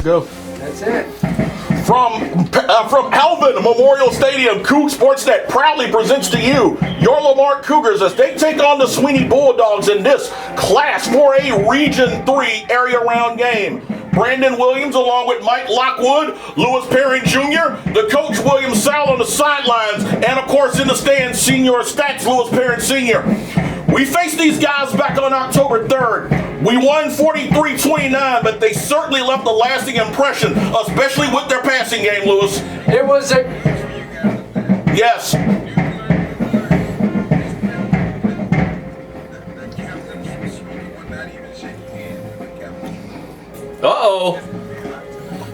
Go. That's it. From Alvin Memorial Stadium, Coug Sportsnet proudly presents to you your Lamarque Cougars as they take on the Sweeny Bulldogs in this Class 4A Region 3 area round game. Brandon Williams along with Mike Lockwood, Lewis Perrin Jr., the coach William Sal on the sidelines, and of course in the stands, Senior Stats Lewis Perrin Sr. We faced these guys back on October 3rd. We won 43-29, but they certainly left a lasting impression, especially with their passing game, Lewis. It was a... Yes. Uh-oh.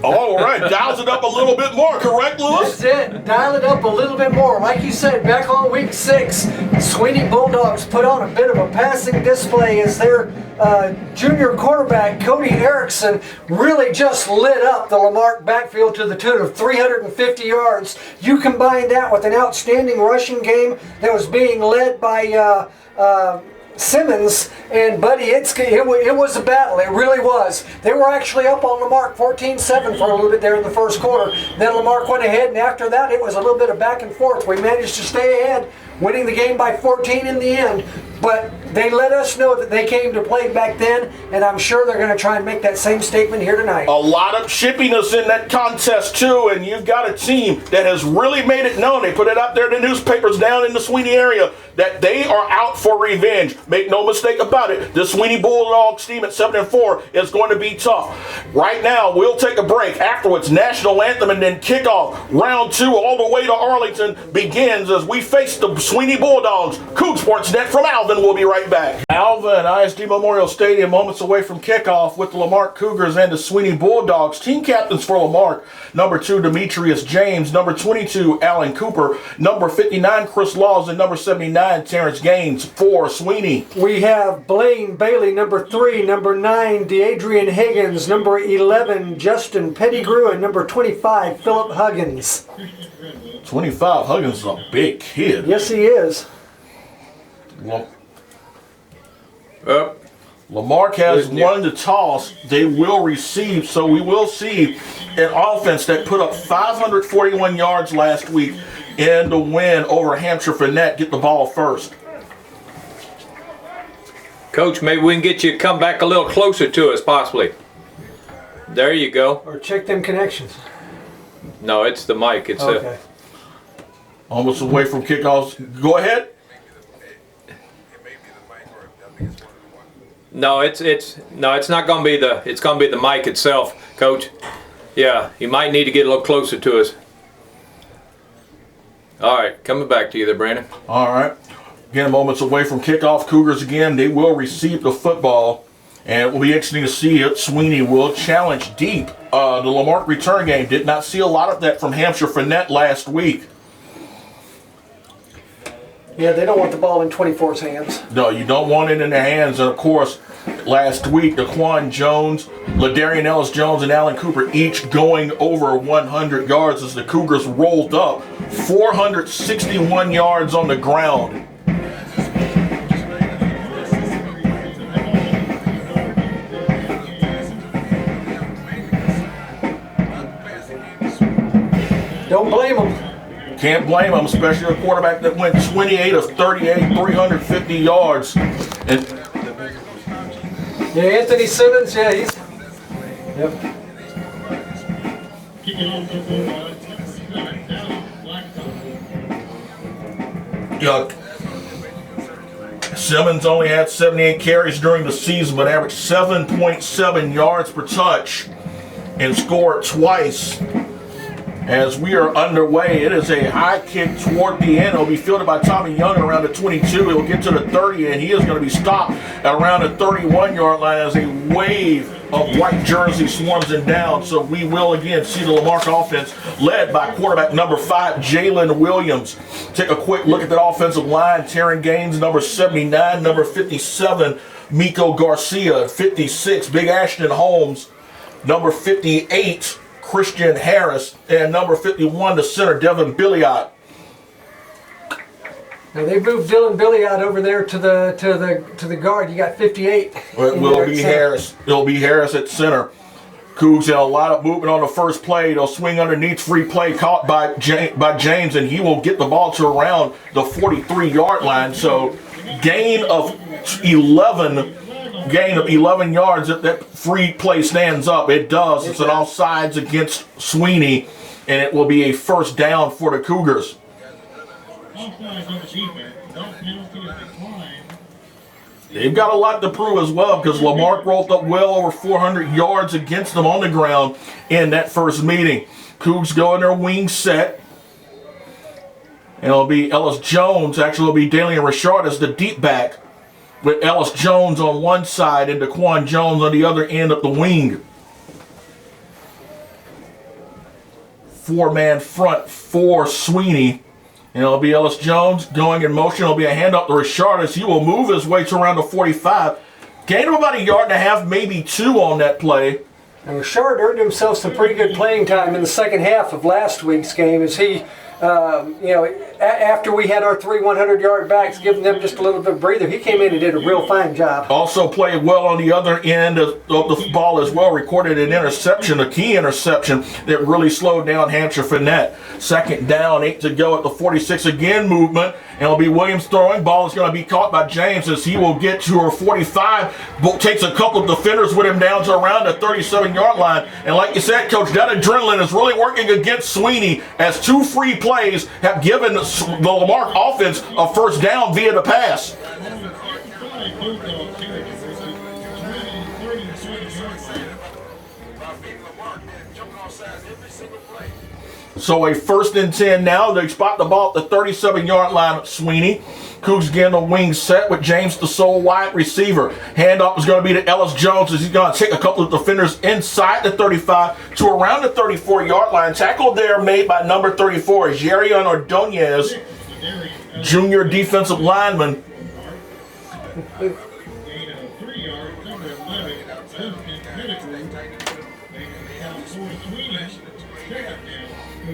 All right, dials it up a little bit more, correct, Lewis? That's it. Dial it up a little bit more. Like you said, back on week 6, Sweeny Bulldogs put on a bit of a passing display as their junior quarterback, Cody Erickson, really just lit up the Lamarque backfield to the tune of 350 yards. You combine that with an outstanding rushing game that was being led by Simmons and Buddy Itzke. It was a battle. It really was. They were actually up on Lamarque 14-7 for a little bit there in the first quarter. Then Lamarque went ahead, and after that it was a little bit of back and forth. We managed to stay ahead, winning the game by 14 in the end. But they let us know that they came to play back then, and I'm sure they're going to try and make that same statement here tonight. A lot of chippiness in that contest, too, and you've got a team that has really made it known. They put it out there in the newspapers down in the Sweeny area that they are out for revenge. Make no mistake about it. The Sweeny Bulldogs team at 7-4 is going to be tough. Right now, we'll take a break. Afterwards, national anthem and then kickoff. Round 2 all the way to Arlington begins as we face the Sweeny Bulldogs. Coug Sportsnet from Alvin will be right back. Alvin, ISD Memorial Stadium, moments away from kickoff with the Lamarque Cougars and the Sweeny Bulldogs. Team captains for Lamarque, number 2, Demetrius James, number 22, Alan Cooper, number 59, Chris Laws, and number 79, Terrence Gaines for Sweeny. We have Blaine Bailey, number 3, number 9, DeAdrian Higgins, number 11, Justin Pettigrew, and number 25, Philip Huggins. 25, Huggins is a big kid. Yes, he is. Well, Lamarque has won the toss. They will receive, so we will see an offense that put up 541 yards last week in the win over Hampshire Finette. Get the ball first. Coach, maybe we can get you to come back a little closer to us, possibly. There you go. Or check them connections. No, it's the mic. It's okay. Almost away from kickoffs. Go ahead. No, it's not going to be it's going to be the mic itself, Coach. Yeah, you might need to get a little closer to us. All right, coming back to you there, Brandon. All right. Again, moments away from kickoff. Cougars again, they will receive the football. And it will be interesting to see if Sweeny will challenge deep. The Lamarque return game. Did not see a lot of that from Hampshire Finette last week. Yeah, they don't want the ball in 24's hands. No, you don't want it in their hands. And, of course, last week, Daquan Jones, Ladarian Ellis-Jones, and Alan Cooper each going over 100 yards as the Cougars rolled up 461 yards on the ground. Don't blame them. Can't blame them, especially a quarterback that went 28 of 38, 350 yards. And yeah, Anthony Simmons, yeah, he's... Yep. Simmons only had 78 carries during the season, but averaged 7.7 yards per touch and scored twice. As we are underway, it is a high kick toward the end. It'll be fielded by Tommy Young around the 22. He'll get to the 30, and he is going to be stopped at around the 31-yard line as a wave of white jersey swarms him down. So we will again see the Lamarque offense led by quarterback number 5, Jalen Williams. Take a quick look at that offensive line. Terran Gaines, number 79, number 57, Miko Garcia, 56, Big Ashton Holmes, number 58, Christian Harris, and number 51, the center, Devin Billiot. Now they moved Dylan Billiot over there to the guard. You got 58. It will be Harris. It'll be Harris at center. Cougs had a lot of movement on the first play. They'll swing underneath, free play caught by James, and he will get the ball to around the 43-yard line. So gain of 11 yards. If that free play stands up, it does. It's an offsides against Sweeny, and it will be a first down for the Cougars. They've got a lot to prove as well because Lamarque rolled up well over 400 yards against them on the ground in that first meeting. Cougs go in their wing set. And it'll be Ellis Jones. Actually, it'll be Dalian Richard as the deep back with Ellis Jones on one side and Daquan Jones on the other end of the wing. Four-man front for Sweeny. And it'll be Ellis Jones going in motion. It'll be a handoff to Richard as he will move his way to around the 45. Gain of about 1.5 yards, maybe 2 on that play. And Richard earned himself some pretty good playing time in the second half of last week's game as he, after we had our 3 100-yard backs, giving them just a little bit of breather, he came in and did a real fine job. Also played well on the other end of the ball as well. Recorded an interception, a key interception that really slowed down Hampshire Finette. Second down, 8 to go at the 46. Again, movement. And it'll be Williams throwing. Ball is going to be caught by James as he will get to her 45. Takes a couple of defenders with him down to around the 37-yard line. And like you said, Coach, that adrenaline is really working against Sweeny as 2 free plays have given the Lamarque offense a first down via the pass. So a 1st and 10 now. They spot the ball at the 37-yard line of Sweeny. Cougs getting the wing set with James, the sole wide receiver. Handoff is going to be to Ellis Jones as he's going to take a couple of defenders inside the 35 to around the 34-yard line. Tackle there made by number 34, Jerion Ordonez, junior defensive lineman.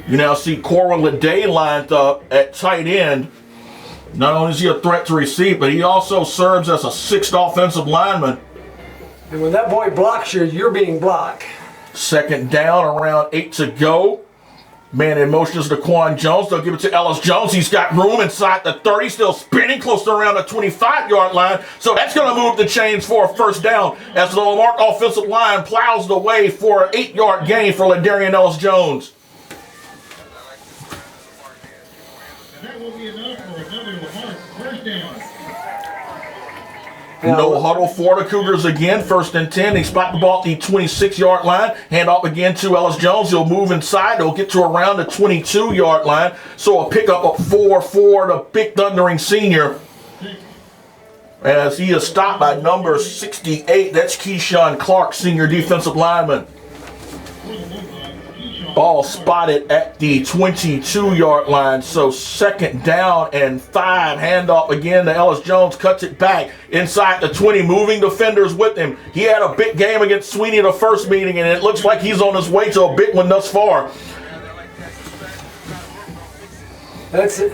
You now see Cora Leday lined up at tight end. Not only is he a threat to receive, but he also serves as a 6th offensive lineman. And when that boy blocks you, you're being blocked. Second down, around 8 to go. Man in motion is Daquan Jones. They'll give it to Ellis Jones. He's got room inside the 30, still spinning close to around the 25-yard line. So that's going to move the chains for a first down as the Lamarque offensive line plows the way for an 8-yard gain for Ladarian Ellis Jones. No huddle for the Cougars again. 1st and 10. They spot the ball at the 26-yard line. Hand off again to Ellis Jones. He'll move inside. They'll get to around the 22-yard line. So a pickup of 4 for the big thundering senior. As he is stopped by number 68. That's Keyshawn Clark, senior defensive lineman. Ball spotted at the 22-yard line. So 2nd down and 5. Handoff again to Ellis Jones. Cuts it back inside the 20. Moving defenders with him. He had a big game against Sweeny in the first meeting, and it looks like he's on his way to a big one thus far. That's it.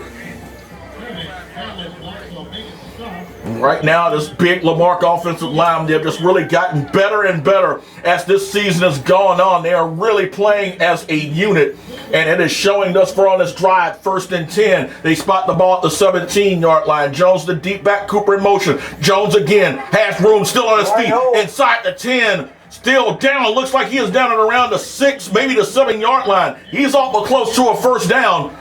Right now, this big Lamarque offensive line, they've just really gotten better and better as this season has gone on. They are really playing as a unit, and it is showing thus far on this drive. 1st and 10. They spot the ball at the 17-yard line. Jones, the deep back, Cooper in motion. Jones again has room, still on his feet, inside the 10. Still down. Looks like he is down at around the 6, maybe the 7-yard line. He's awful close to a first down.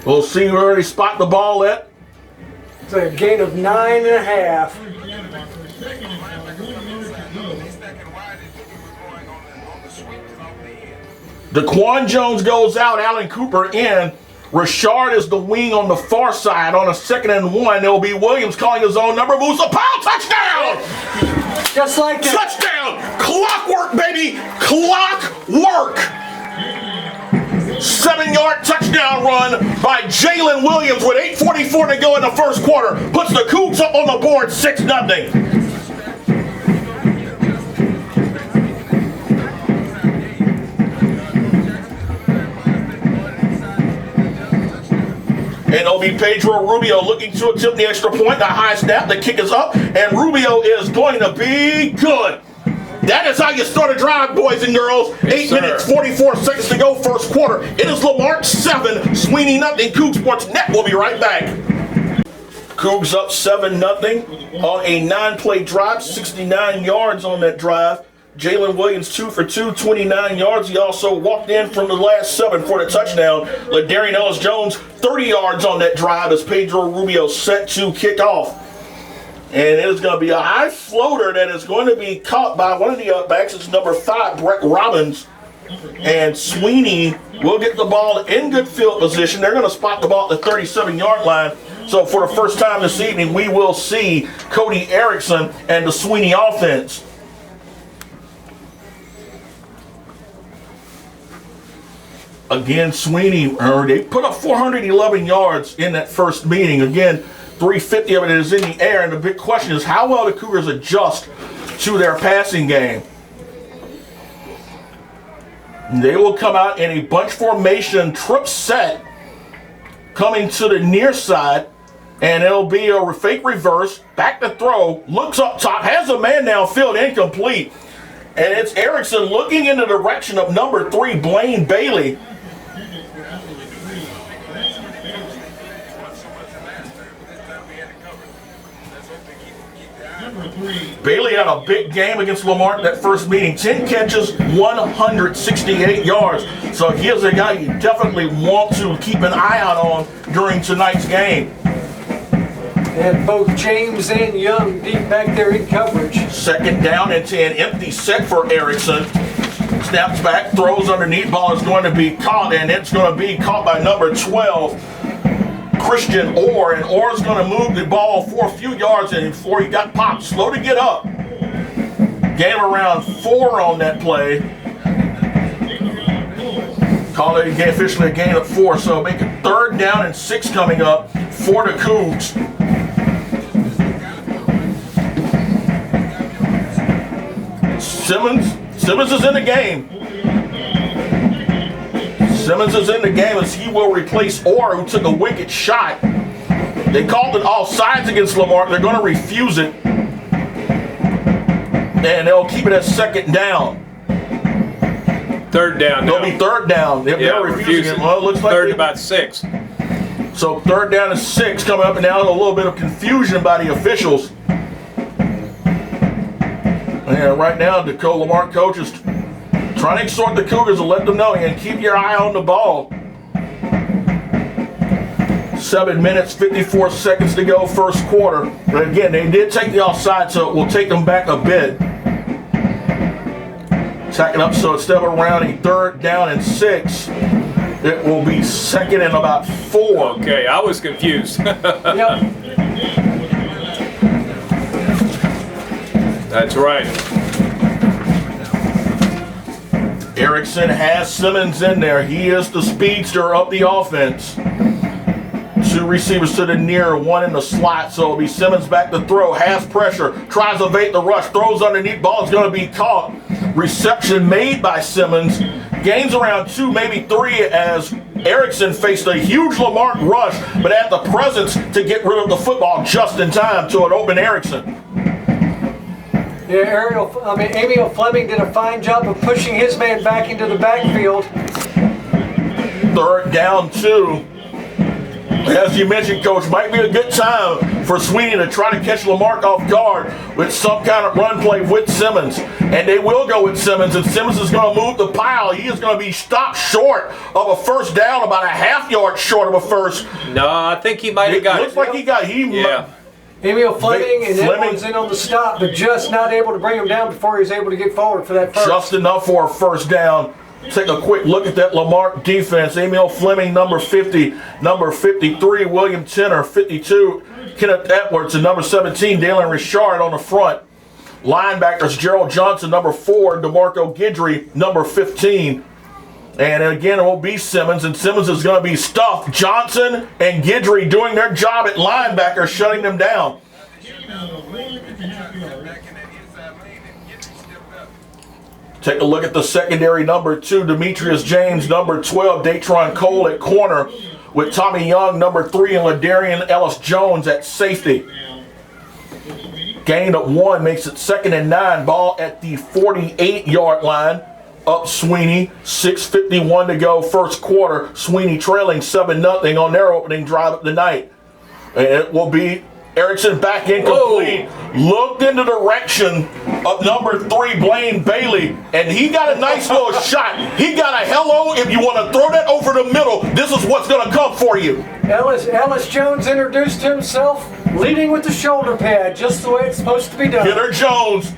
We'll see where they spot the ball at. It's a gain of 9.5. Daquan Jones goes out, Alan Cooper in. Richard is the wing on the far side on a 2nd and 1. There will be Williams calling his own number. Moves the pile. Touchdown! Just like that. Touchdown! Clockwork, baby! Clockwork! 7-yard touchdown run by Jalen Williams with 8:44 to go in the first quarter. Puts the Cougs up on the board 6-0. it'll be Pedro Rubio looking to attempt the extra point. The high snap, the kick is up, and Rubio is going to be good. That is how you start a drive, boys and girls. Yes, 8 sir. minutes, 44 seconds to go, first quarter. It is Lamarque 7, Sweeny nothing. Coug Sports Net will be right back. Cougs up 7-0 on a 9-play drive, 69 yards on that drive. Jalen Williams 2 for 2, 29 yards. He also walked in from the last 7 for the touchdown. LaDarian Ellis-Jones 30 yards on that drive as Pedro Rubio set to kick off. And it is going to be a high floater that is going to be caught by one of the upbacks. It's number 5, Brett Robbins. And Sweeny will get the ball in good field position. They're going to spot the ball at the 37-yard line. So for the first time this evening, we will see Cody Erickson and the Sweeny offense. Again, Sweeny, they put up 411 yards in that first meeting. Again, 350 of it is in the air, and the big question is how well the Cougars adjust to their passing game. They will come out in a bunch formation trip set coming to the near side, and it'll be a fake reverse, back to throw, looks up top, has a man downfield, incomplete. And it's Erickson looking in the direction of number 3, Blaine Bailey. Bailey had a big game against Lamarque that first meeting. 10 catches, 168 yards. So he is a guy you definitely want to keep an eye out on during tonight's game. And both James and Young deep back there in coverage. Second down and 10, empty set for Erickson. Snaps back, throws underneath, ball is going to be caught, and it's going to be caught by number 12. Christian Orr, and Orr's going to move the ball for a few yards, and before he got popped, slow to get up. Gain around 4 on that play. Call it again, officially a gain of 4, so make it 3rd down and 6 coming up for the Cougs. Simmons is in the game. Simmons is in the game as he will replace Orr, who took a wicked shot. They called it offsides against Lamarque. They're going to refuse it. And they'll keep it at 2nd down. 3rd down now. It'll be 3rd down. They're refusing it. Well, it looks like 3rd about 6. So 3rd down and 6 coming up, and now a little bit of confusion by the officials. And right now, the Lamarque coach is trying to exhort the Cougars and let them know and keep your eye on the ball. 7 minutes, 54 seconds to go, first quarter. But again, they did take the offside, so it will take them back a bit. Tacking up, so instead of around a 3rd down and 6, it will be 2nd and about 4. Okay, I was confused. Yep. That's right. Erickson has Simmons in there. He is the speedster of the offense. 2 receivers to the near, 1 in the slot. So it'll be Simmons back to throw. Has pressure. Tries to evade the rush. Throws underneath. Ball is going to be caught. Reception made by Simmons. Gains around 2, maybe 3 as Erickson faced a huge Lamarque rush, but had the presence to get rid of the football just in time to an open Erickson. Yeah, Emil Fleming did a fine job of pushing his man back into the backfield. 3rd down 2. As you mentioned, Coach, might be a good time for Sweeny to try to catch Lamarque off guard with some kind of run play with Simmons. And they will go with Simmons, and Simmons is going to move the pile. He is going to be stopped short of a 1st down, about a half yard short of a first. No, I think he might have got it. Looks like he got Yeah. Emil Fleming and Fleming. Edmonds in on the stop, but just not able to bring him down before he was able to get forward for that first. Just enough for a 1st down. Take a quick look at that Lamarque defense. Emil Fleming, number 50. Number 53, William Tenner. 52, Kenneth Edwards. And number 17, Dalen Richard on the front. Linebackers, Gerald Johnson, number 4. DeMarco Guidry, number 15. And again, it will be Simmons, and Simmons is going to be stuffed. Johnson and Guidry doing their job at linebacker, shutting them down. Take a look at the secondary, number 2, Demetrius James, number 12, Datron Cole at corner. with Tommy Young, number 3, and Ladarian Ellis-Jones at safety. Gain of 1 makes it 2nd and 9. Ball at the 48-yard line. Up Sweeny, 6:51 to go, first quarter. Sweeny trailing 7-0 on their opening drive of the night. And it will be Erickson back incomplete. Looked in the direction of number 3, Blaine Bailey, and he got a nice little shot. He got a hello. If you want to throw that over the middle, this is what's going to come for you. Ellis-Jones introduced himself, leading with the shoulder pad, just the way it's supposed to be done. Hitter Jones.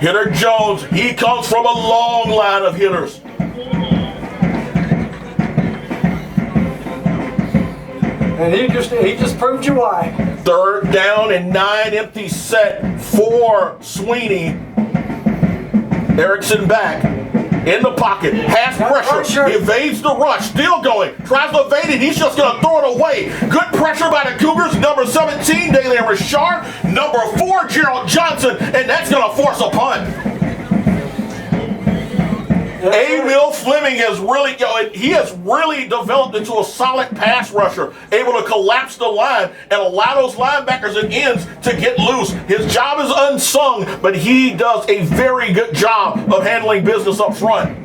Hitter Jones. He comes from a long line of hitters. And he just proved you why. 3rd down and 9, empty set for Sweeny. Erickson back in the pocket, has pressure, evades the rush, still going, tries to evade it, he's just going to throw it away. Good pressure by the Cougars, number 17, Dalian Richard, number 4, Gerald Johnson, and that's going to force a punt. Emil Fleming has really developed into a solid pass rusher, able to collapse the line and allow those linebackers and ends to get loose. His job is unsung, but he does a very good job of handling business up front.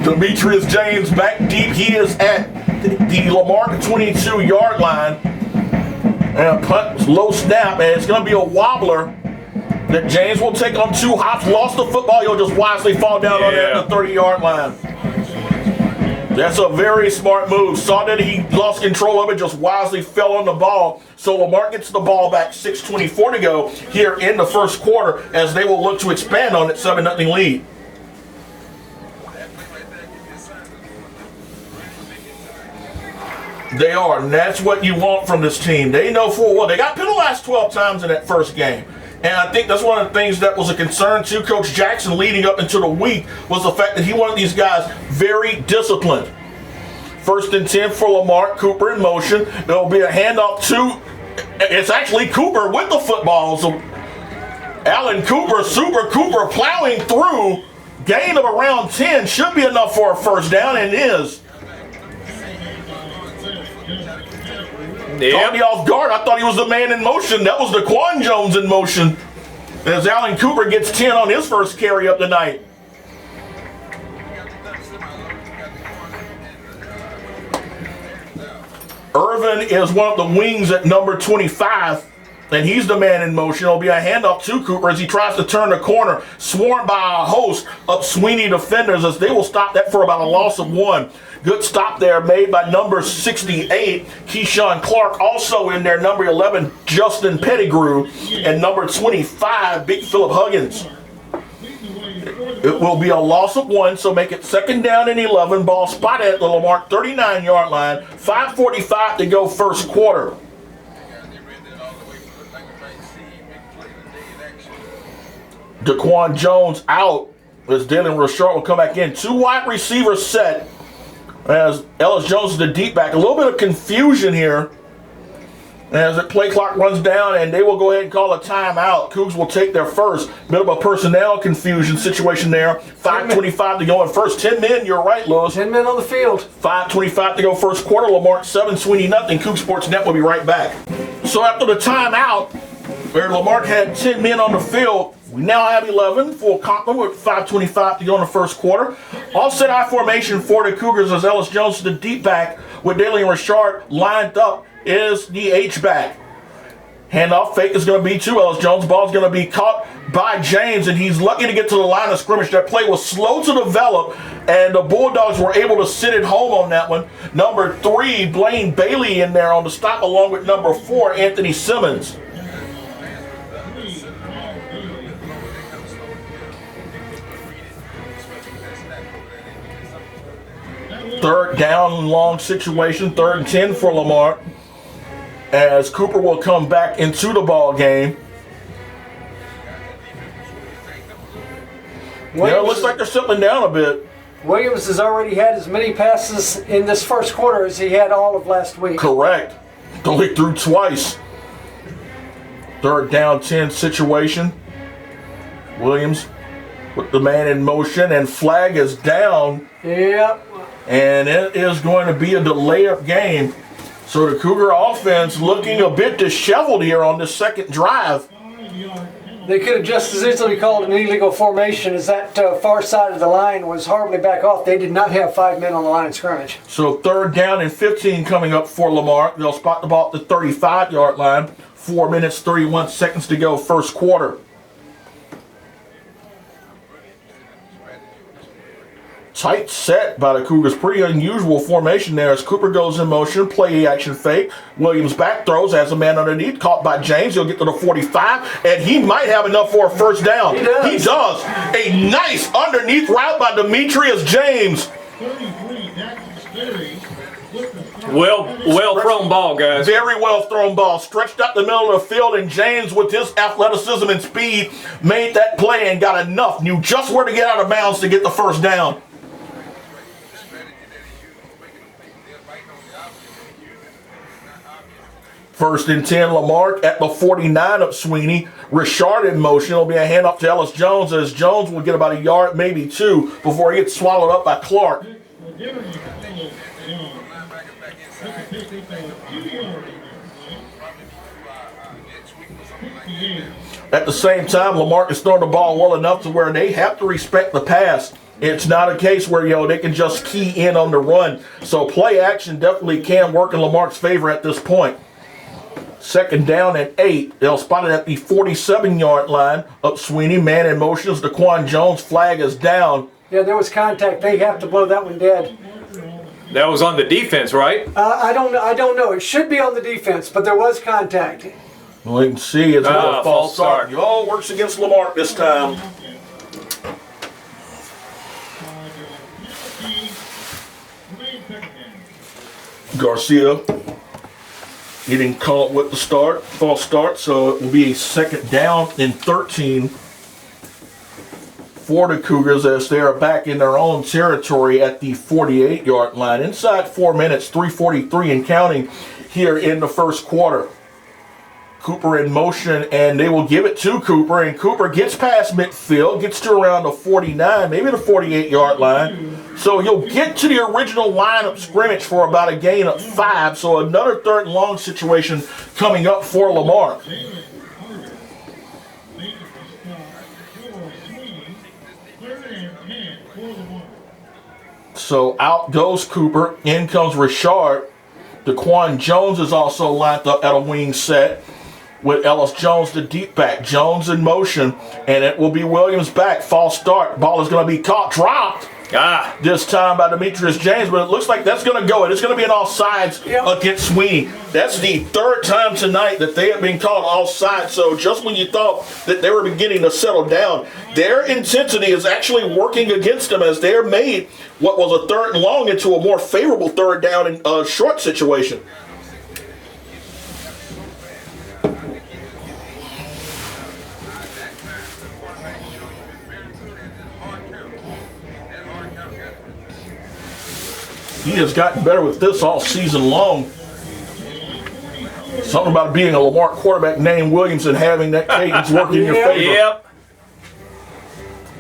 Demetrius James back deep. He is at the Lamarque 22-yard line. And punt, low snap, and it's going to be a wobbler that James will take on 2 hops. Lost the football, he'll just wisely fall down on the 30-yard line. That's a very smart move. Saw that he lost control of it, just wisely fell on the ball. So Lamarque gets the ball back, 6:24 to go here in the first quarter as they will look to expand on its 7-0 lead. They are, and that's what you want from this team. They know full well. They got penalized 12 times in that first game. And I think that's one of the things that was a concern to Coach Jackson leading up into the week was the fact that he wanted these guys very disciplined. 1st and 10 for Lamarque, Cooper in motion. There'll be a handoff to, it's actually Cooper with the football. So Alan Cooper, Super Cooper plowing through. Gain of around 10 should be enough for a first down, and is. Caught me off guard. I thought he was the man in motion. That was Daquan Jones in motion. As Alan Cooper gets 10 on his first carry of the night. Irvin is one of the wings at number 25, and he's the man in motion. It'll be a handoff to Cooper as he tries to turn the corner, swarmed by a host of Sweeny defenders as they will stop that for about a loss of 1. Good stop there made by number 68, Keyshawn Clark. Also in there, number 11, Justin Pettigrew, and number 25, Big Philip Huggins. It will be a loss of 1, so make it 2nd down and 11. Ball spotted at the Lamarque 39-yard line. 5:45 to go first quarter. Daquan Jones out as Dalen Richard will come back in. 2 wide receivers set as Ellis-Jones is the deep back. A little bit of confusion here as the play clock runs down, and they will go ahead and call a timeout. Cougs will take their first. Bit of a personnel confusion situation there. 5:25 to go in first. 10 men, you're right, Lewis. 10 men on the field. 5:25 to go first quarter. Lamarque 7, Sweeny nothing. Coug Sports Net will be right back. So after the timeout, where Lamarque had 10 men on the field, we now have 11, full complement with 5:25 to go in the first quarter. All set I formation for the Cougars as Ellis-Jones, the deep back, with Dalian Richard lined up is the H-back. Handoff fake is going to be to Ellis-Jones. Ball is going to be caught by James, and he's lucky to get to the line of scrimmage. That play was slow to develop, and the Bulldogs were able to sit it home on that one. Number 3, Blaine Bailey in there on the stop, along with number 4, Anthony Simmons. Third down and long situation, 3rd and 10 for Lamarque, as Cooper will come back into the ball game. Yeah, it looks like they're settling down a bit. Williams has already had as many passes in this first quarter as he had all of last week. Correct. Only threw twice. 3rd down, 10 situation. Williams with the man in motion, and flag is down. Yep. And it is going to be a delay-up game. So the Cougar offense looking a bit disheveled here on this second drive. They could have just as easily called an illegal formation as that far side of the line was horribly back off. They did not have 5 men on the line of scrimmage. So 3rd down and 15 coming up for Lamarque. They'll spot the ball at the 35-yard line. 4 minutes, 31 seconds to go, first quarter. Tight set by the Cougars. Pretty unusual formation there as Cooper goes in motion. Play action fake. Williams back throws. Has a man underneath. Caught by James. He'll get to the 45. And he might have enough for a first down. He does. He does. A nice underneath route by Demetrius James. Well thrown ball, guys. Very well thrown ball. Stretched out the middle of the field, and James, with his athleticism and speed, made that play and got enough. Knew just where to get out of bounds to get the first down. First and 10, Lamarque at the 49 of Sweeny. Richard in motion. It'll be a handoff to Ellis Jones, as Jones will get about a yard, maybe 2, before he gets swallowed up by Clark. At the same time, Lamarque is throwing the ball well enough to where they have to respect the pass. It's not a case where, they can just key in on the run. So play action definitely can work in Lamarque's favor at this point. 2nd down and 8. They'll spot it at the 47-yard line up Sweeny. Man in motion as Daquan Jones. Flag is down. Yeah, there was contact. They have to blow that one dead. That was on the defense, right? I don't know. It should be on the defense, but there was contact. Well, you can see it's a false start. Oh, works against Lamarque this time. Garcia getting caught with the false start, so it will be a 2nd down and 13 for the Cougars as they are back in their own territory at the 48-yard line. Inside 4 minutes, 3:43 and counting here in the first quarter. Cooper in motion, and they will give it to Cooper, and Cooper gets past midfield, gets to around the 49, maybe the 48-yard line. So he'll get to the original line of scrimmage for about a gain of 5. So another 3rd and long situation coming up for Lamarque. So out goes Cooper, in comes Richard. Daquan Jones is also lined up at a wing set with Ellis Jones, the deep back. Jones in motion, and it will be Williams back. False start. Ball is going to be caught, dropped. This time by Demetrius James, but it looks like that's going to go. It's going to be an offsides against Sweeny. That's the 3rd time tonight that they have been called offside. So just when you thought that they were beginning to settle down, their intensity is actually working against them as they're made what was a 3rd and long into a more favorable 3rd down and short situation. He has gotten better with this all season long. Something about being a Lamarque quarterback named Williams and having that cadence work in your favor. Yep.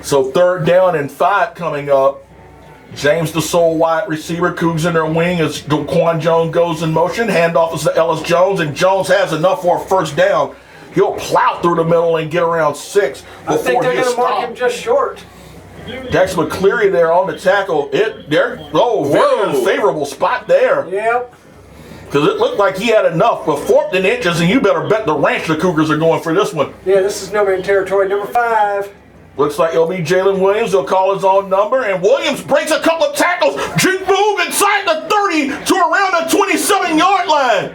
So 3rd down and 5 coming up. James the sole wide receiver. Cougs in their wing as Daquan Jones goes in motion. Handoff is to Ellis Jones, and Jones has enough for a first down. He'll plow through the middle and get around 6 I think before they're he is going to mark him stopped. just short. Dex McCleary there on the tackle. Very unfavorable spot there. Yep. Because it looked like he had enough, but 4th and inches, and you better bet the ranch the Cougars are going for this one. Yeah, this is no man territory. Number 5. Looks like it'll be Jalen Williams. He'll call his own number, and Williams breaks a couple of tackles. Juke move inside the 30 to around the 27-yard line.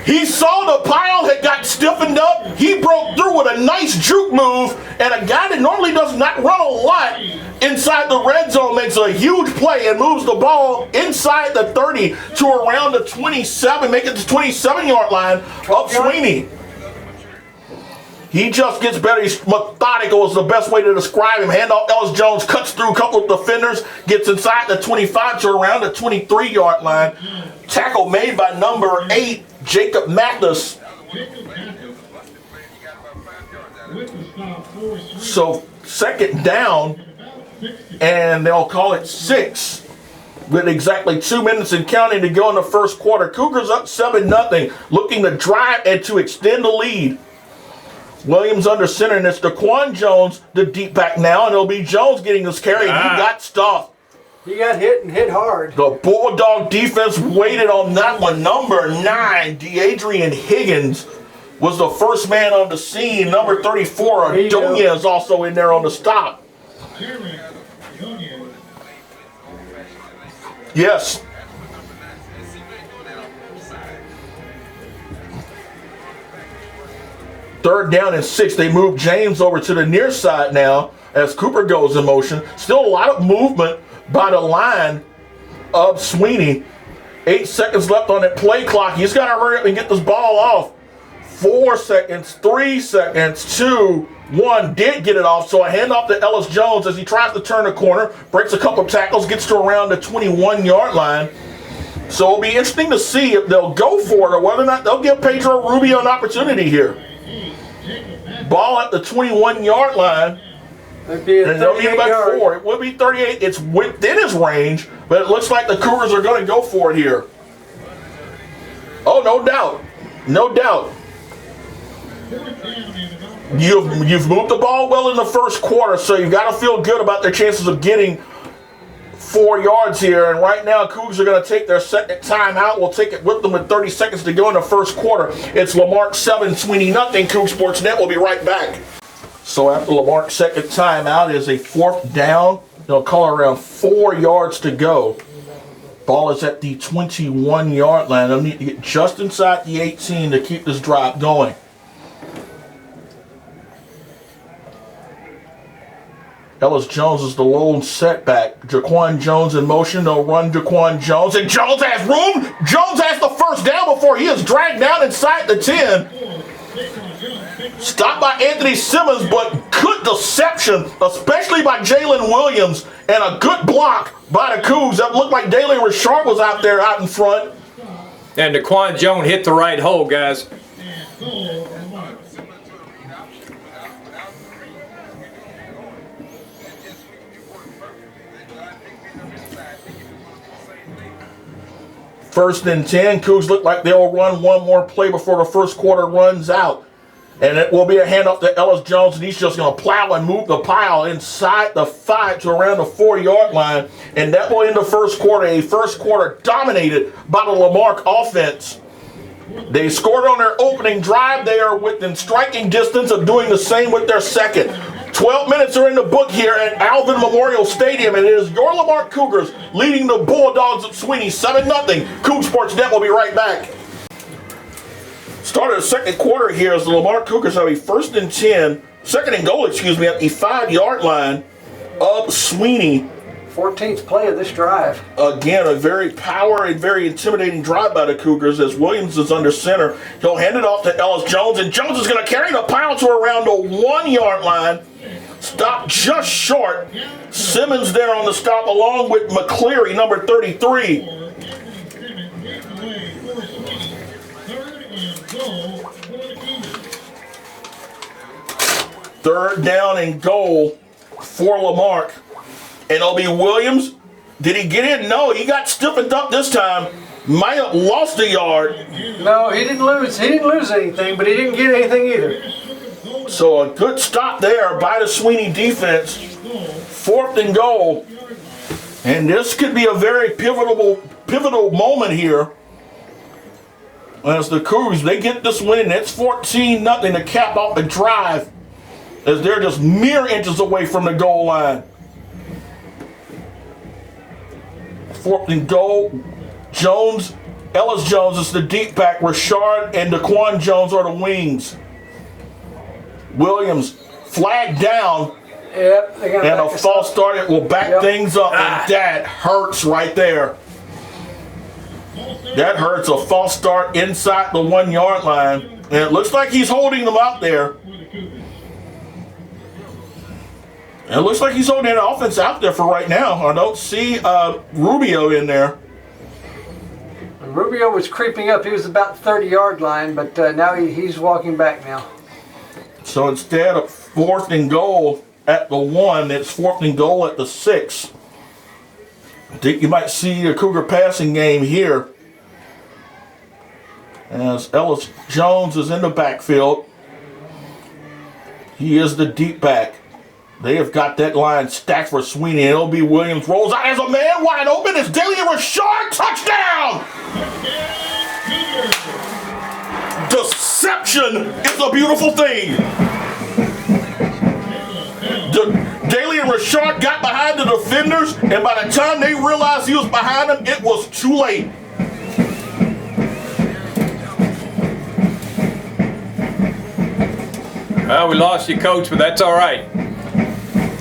He saw the pile had got stiffened up. He broke through with a nice juke move, and a guy that normally does not run a lot inside the red zone makes a huge play and moves the ball inside the 30 to around the 27, make it the 27-yard line up Sweeny. He just gets better. He's methodical is the best way to describe him. Handoff, Ellis Jones cuts through a couple of defenders, gets inside the 25 to around the 23-yard line. Tackle made by number 8, Jacob Mathis. So second down, and they'll call it 6 with exactly 2 minutes and counting to go in the first quarter. Cougars up 7-0, looking to drive and to extend the lead. Williams under center, and it's Daquan Jones, the deep back now, and it'll be Jones getting this carry. He got stuffed. He got hit and hit hard. The Bulldog defense waited on that one. Number 9, DeAdrian Higgins, was the first man on the scene. Number 34, Adonia is also in there on the stop. Yes. Third down and 6. They move James over to the near side now as Cooper goes in motion. Still a lot of movement by the line of Sweeny. 8 seconds left on that play clock. He's got to hurry up and get this ball off. 4 seconds, 3 seconds, 2, 1. Did get it off, so a handoff to Ellis Jones as he tries to turn the corner. Breaks a couple of tackles, gets to around the 21-yard line. So it'll be interesting to see if they'll go for it or whether or not they'll give Pedro Rubio an opportunity here. Ball at the 21-yard line. It'd be a 38-yard. 4. It would be 38. It's within his range, but it looks like the Cougars are going to go for it here. Oh, no doubt. No doubt. You've moved the ball well in the first quarter, so you've got to feel good about their chances of getting 4 yards here. And right now, Cougs are going to take their second timeout. We'll take it with them with 30 seconds to go in the first quarter. It's Lamarck 7, Sweeny nothing. Coug Sports Net will be right back. So after Lamarck's second timeout is a 4th down. They'll call around 4 yards to go. Ball is at the 21-yard line. They'll need to get just inside the 18 to keep this drive going. Ellis Jones is the lone setback. Jaquan Jones in motion. They'll run Jaquan Jones, and Jones has room. Jones has the first down before he is dragged down inside the 10. Stopped by Anthony Simmons, but good deception, especially by Jalen Williams, and a good block by the Cougs. That looked like Dalen Richard was out there out in front. And Daquan Jones hit the right hole, guys. First and 10. Cougs look like they'll run one more play before the first quarter runs out. And it will be a handoff to Ellis Jones, and he's just going to plow and move the pile inside the 5 to around the 4-yard line. And that will end the first quarter, a first quarter dominated by the Lamarck offense. They scored on their opening drive. They are within striking distance of doing the same with their second. 12 minutes are in the book here at Alvin Memorial Stadium, and it is your Lamarck Cougars leading the Bulldogs of Sweeny 7-0. Coug Sports Net will be right back. Start of the second quarter here as the Lamarck Cougars have a 1st and 10, second and goal, at the 5-yard line of Sweeny. 14th play of this drive. Again, a very power and very intimidating drive by the Cougars as Williams is under center. He'll hand it off to Ellis Jones, and Jones is going to carry the pile to around the 1-yard line. Stop just short. Simmons there on the stop along with McCleary, number 33. Third down and goal for Lamarck. And it'll be Williams. Did he get in? No, he got stiffened up this time. Might have lost a yard. No, he didn't lose. He didn't lose anything, but he didn't get anything either. So a good stop there by the Sweeny defense. 4th and goal. And this could be a very pivotal moment here. As the Cougs, they get this win. It's 14-0 to cap off the drive as they're just mere inches away from the goal line. 4th and goal. Jones, Ellis Jones is the deep back. Richard and Daquan Jones are the wings. Williams flagged down. Yep, and a false start. It will back things up, and that hurts right there. That hurts. A false start inside the 1-yard line. And it looks like he's holding them out there. And it looks like he's holding the offense out there for right now. I don't see Rubio in there. Rubio was creeping up. He was about the 30-yard line, but now he's walking back now. So instead of 4th and goal at the 1, it's 4th and goal at the 6. I think you might see a Cougar passing game here as Ellis Jones is in the backfield. He is the deep back. They have got that line stacked for Sweeny. L.B. Williams rolls out as a man wide open. It's Daly Richard. Touchdown! Deception is a beautiful thing. Daly and Richard got behind the defenders, and by the time they realized he was behind them, it was too late. Well, we lost you, Coach, but that's all right.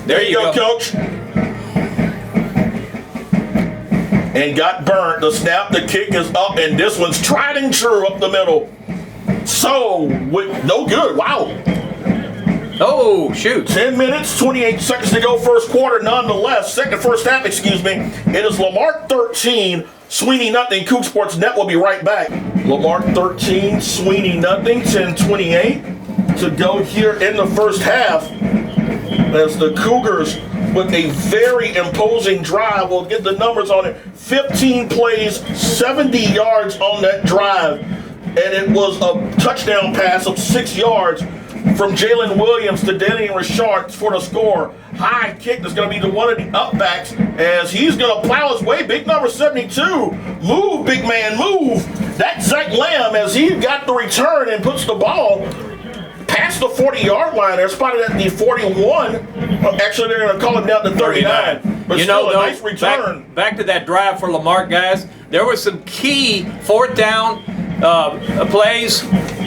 There you go, Coach. And got burnt. The snap, the kick is up, and this one's tried and true up the middle. So, with no good. Wow. Oh, shoot. 10 minutes, 28 seconds to go, first quarter, nonetheless. First half, excuse me. It is Lamarque 13, Sweeny nothing. Coug Sports Net will be right back. Lamarque 13, Sweeny nothing, 10:28 to go here in the first half. As the Cougars, with a very imposing drive, we'll get the numbers on it. 15 plays, 70 yards on that drive. And it was a touchdown pass of 6 yards from Jalen Williams to Daly Richard for the score. High kick that's going to be to one of the upbacks as he's going to plow his way. Big number 72. Move, big man, move. That's Zach Lamb as he got the return and puts the ball past the 40-yard line. They're spotted at the 41. Actually, they're going to call it down to 39. But still a nice return. Back to that drive for Lamarque, guys. There was some key 4th down plays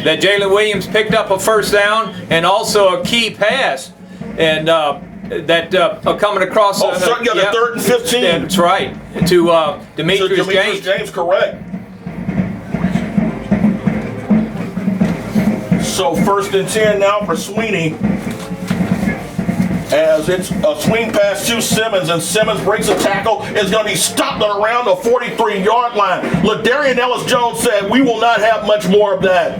that Jalen Williams picked up a first down, and also a key pass, and coming across. The 3rd and 15. That's right, to Demetrius James, correct. So 1st and 10 now for Sweeny, as it's a swing pass to Simmons, and Simmons breaks a tackle. Is going to be stopped at around the 43-yard line. LaDarian Ellis-Jones said, "We will not have much more of that."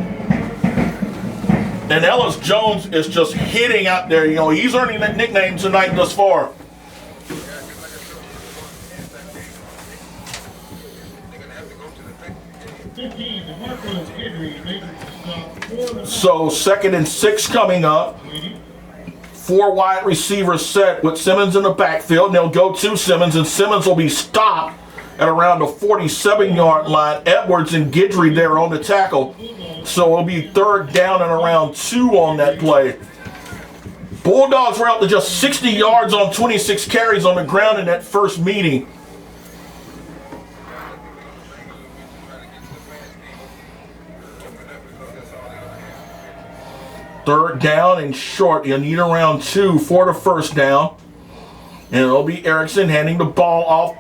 And Ellis-Jones is just hitting out there. You know, he's earning that nickname tonight thus far. So 2nd and 6 coming up. 4 wide receivers set with Simmons in the backfield. And they'll go to Simmons, and Simmons will be stopped at around the 47-yard line. Edwards and Guidry there on the tackle. So it'll be 3rd down and around 2 on that play. Bulldogs were out to just 60 yards on 26 carries on the ground in that first meeting. Third down and short. You'll need around 2 for the first down. And it'll be Erickson handing the ball off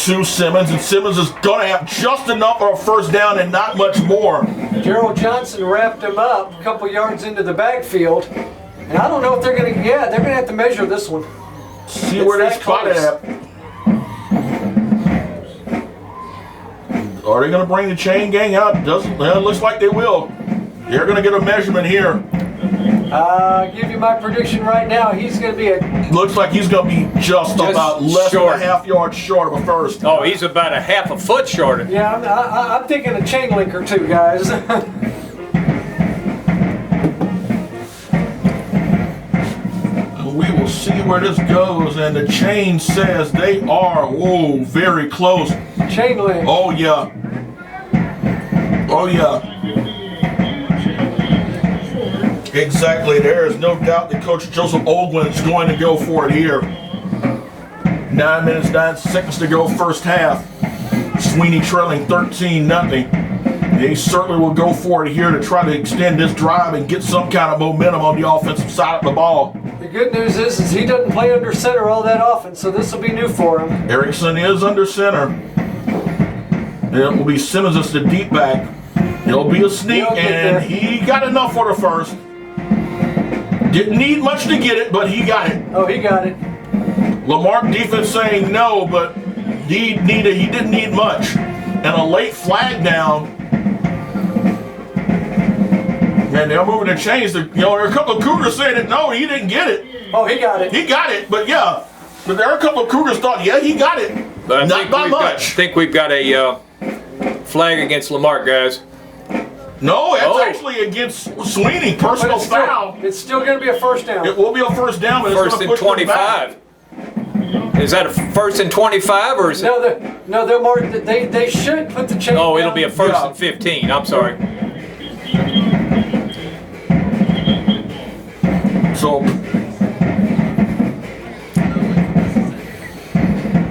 to Simmons. And Simmons is going to have just enough for a first down and not much more. Gerald Johnson wrapped him up a couple yards into the backfield. And I don't know if they're going to, they're going to have to measure this one. See where they spot it at. Are they going to bring the chain gang out? It looks like they will. They're going to get a measurement here. I'll give you my prediction right now. He's going to be Looks like he's going to be just about less than a half yard short of a first. Oh, he's about a half a foot shorter. Yeah, I'm thinking a chain link or 2, guys. We will see where this goes, and the chain says they are, very close. Chain link. Oh, yeah. Oh, yeah. Exactly. There is no doubt that Coach Joseph Olguin is going to go for it here. 9 minutes, 9 seconds to go, first half. Sweeny trailing 13-0. They certainly will go for it here to try to extend this drive and get some kind of momentum on the offensive side of the ball. The good news is he doesn't play under center all that often, so this will be new for him. Erickson is under center. It will be Simmons as the deep back. It'll be a sneak, and he got enough for the first. Didn't need much to get it, but he got it. Oh, he got it. Lamarque defense saying no, but he didn't need much. And a late flag down And they're moving the chains. There are a couple of Cougars saying that no, he didn't get it. Oh, he got it. He got it, but yeah. But there are a couple of Cougars thought, yeah, he got it. But Not by much. I think we've got a flag against Lamarque, guys. No, that's actually against Sweeny. Personal foul. It's still going to be a first down. It will be a first down, but First and 25. Is that a first and 25 or is it? No, they're more. They should put the chain. Oh, it'll down. be a first and 15. I'm sorry.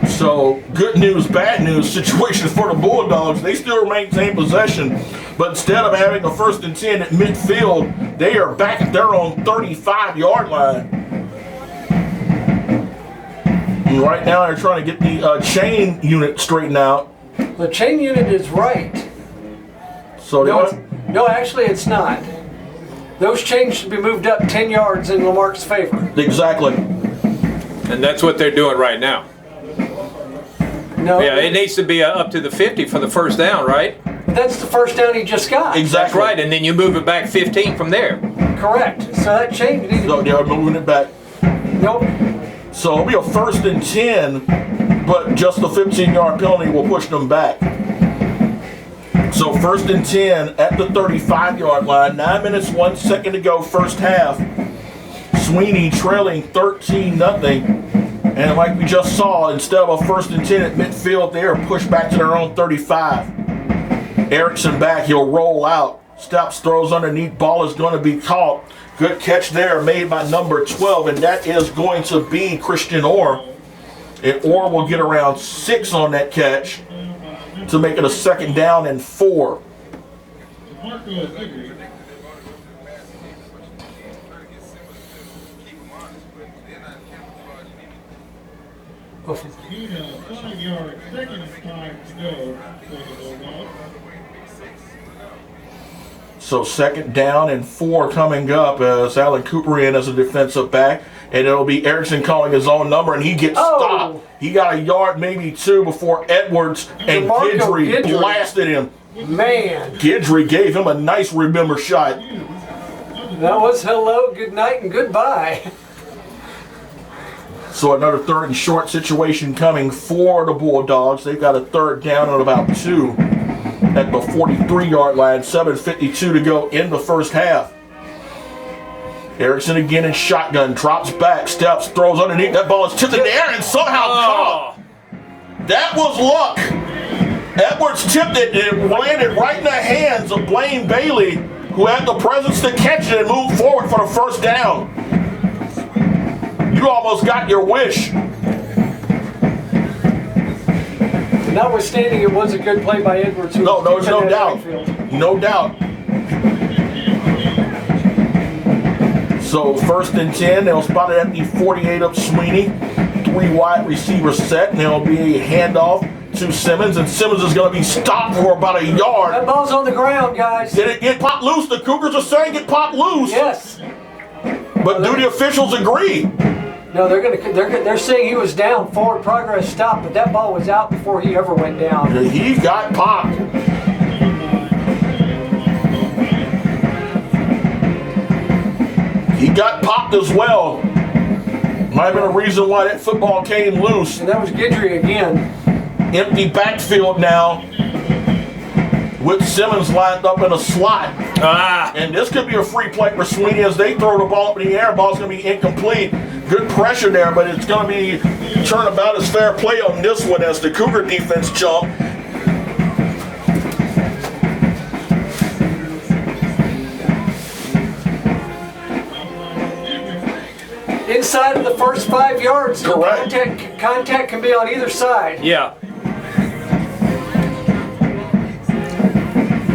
So good news, bad news situation for the Bulldogs. They still maintain possession, but instead of having a first and 10 at midfield, they are back at their own 35-yard line. And right now they're trying to get the chain unit straightened out. The chain unit is right. So No, actually it's not. Those chains should be moved up 10 yards in Lamarque's favor. Exactly. And that's what they're doing right now. No. Yeah, it needs to be up to the 50 for the first down, right? That's the first down he just got. Exactly. That's right, and then you move it back 15 from there. Correct. So that chain needs to So they're moving it back. Nope. So it'll be a first and 10, but just the 15-yard penalty will push them back. So first and 10 at the 35-yard line. 9 minutes, 1 second to go, first half. Sweeny trailing 13-0. And like we just saw, instead of a first and 10 at midfield, they are pushed back to their own 35. Erickson back, he'll roll out. Stops, throws underneath, ball is going to be caught. Good catch there made by number 12, and that is going to be Christian Orr. And Orr will get around 6 on that catch to make it a second down and 4. So second down and 4 coming up as Alan Cooper in as a defensive back. And it'll be Erickson calling his own number, and he gets stopped. He got a yard, maybe 2, before Edwards and Guidry blasted him. Man. Guidry gave him a nice remember shot. That was hello, good night, and goodbye. So another third and short situation coming for the Bulldogs. They've got a third down at about 2 at the 43-yard line. 7:52 to go in the first half. Erickson again in shotgun, drops back, steps, throws underneath. That ball is tipped in the air and somehow caught. That was luck. Edwards tipped it and it landed right in the hands of Blaine Bailey, who had the presence to catch it and move forward for the first down. You almost got your wish. Notwithstanding, it was a good play by Edwards. No doubt. No doubt. So first and 10, they'll spot it at the 48 of Sweeny. 3 wide receivers set, and there'll be a handoff to Simmons, and Simmons is going to be stopped for about a yard. That ball's on the ground, guys. Did it get popped loose? The Cougars are saying get popped loose. Yes. But do the officials agree? No, they're saying he was down, forward progress stopped, but that ball was out before he ever went down. He got popped. He got popped as well. Might have been a reason why that football came loose. And that was Guidry again. Empty backfield now with Simmons lined up in a slot. And this could be a free play for Sweeny as they throw the ball up in the air. Ball's going to be incomplete. Good pressure there, but it's going to be turnabout as fair play on this one as the Cougar defense jump. Inside of the first 5 yards, Correct. Contact can be on either side. Yeah.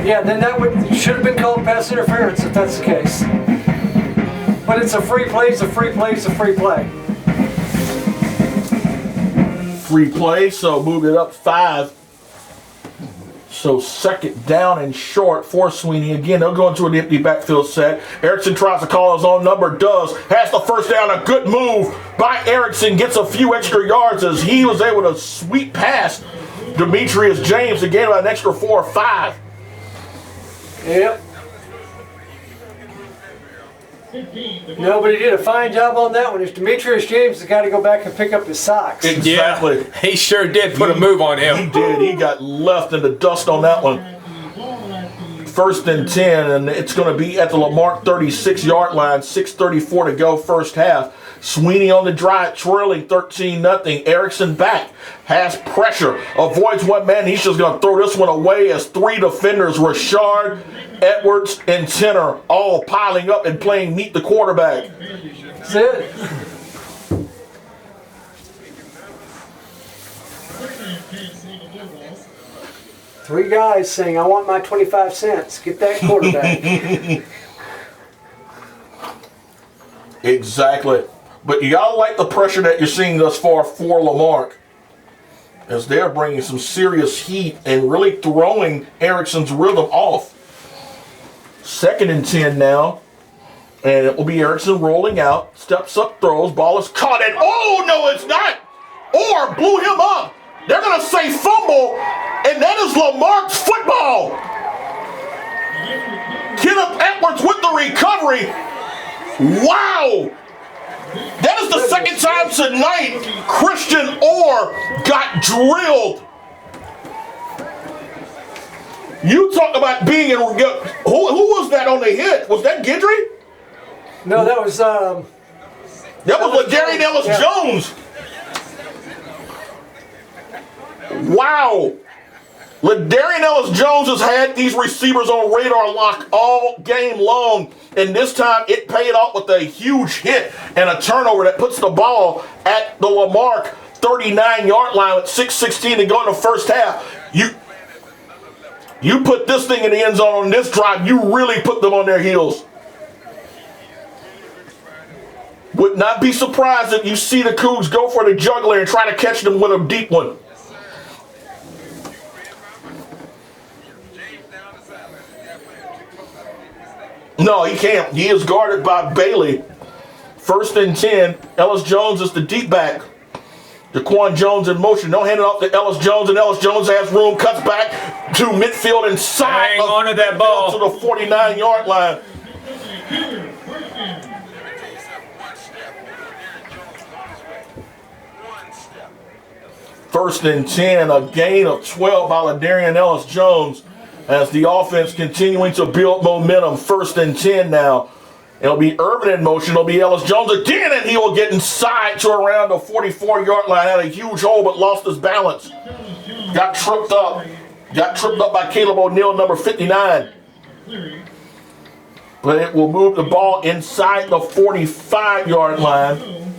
Yeah, then that should have been called pass interference if that's the case. But it's a free play, it's a free play, it's a free play. Free play, so move it up 5. So second down and short for Sweeny. Again, they'll go into an empty backfield set. Erickson tries to call his own number, does. Has the first down, a good move by Erickson. Gets a few extra yards as he was able to sweep past Demetrius James to gain about an extra 4 or 5. Yep. No, but he did a fine job on that one. It's Demetrius James has got to go back and pick up his socks. Exactly. Yeah, he sure did put a move on He him. did. He got left in the dust on that one. 1st and 10, and it's going to be at the Lamarque 36-yard line. 6:34 to go, first half. Sweeny on the drive, trailing 13-0. Erickson back, has pressure, avoids one man. He's just going to throw this one away as 3 defenders, Rashard, Edwards, and Tenner, all piling up and playing meet the quarterback. That's it. Three guys saying, I want my 25 cents. Get that quarterback. Exactly. But you gotta like the pressure that you're seeing thus far for Lamarque, as they're bringing some serious heat and really throwing Erickson's rhythm off. 2nd and 10 now, and it will be Erickson rolling out, steps up, throws, ball is caught, and oh no, it's not! Or blew him up. They're gonna say fumble, and that is Lamarque's football. Kenneth Edwards with the recovery. Wow! That is the second time tonight Christian Orr got drilled. You talk about being in. Who was that on the hit? Was that Guidry? No, that was That was Ladarian Ellis-Jones. Wow. Ladarian Ellis-Jones has had these receivers on radar lock all game long, and this time it paid off with a huge hit and a turnover that puts the ball at the Lamarque 39-yard line with 6:16 to go in the first half. You put this thing in the end zone on this drive, you really put them on their heels. Would not be surprised if you see the Cougs go for the juggler and try to catch them with a deep one. No, he can't. He is guarded by Bailey. 1st and 10. Ellis-Jones is the deep back. Daquan Jones in motion. No, hand it off to Ellis-Jones, and Ellis-Jones has room. Cuts back to midfield and side. Hang on to that ball. To the 49-yard line. First and 10. A gain of 12 by Ladarian Ellis-Jones. As the offense continuing to build momentum. 1st and 10 now. It'll be Urban in motion. It'll be Ellis-Jones again, and he will get inside to around the 44-yard line. Had a huge hole, but lost his balance. Got tripped up. Got tripped up by Caleb O'Neal, number 59. But it will move the ball inside the 45-yard line.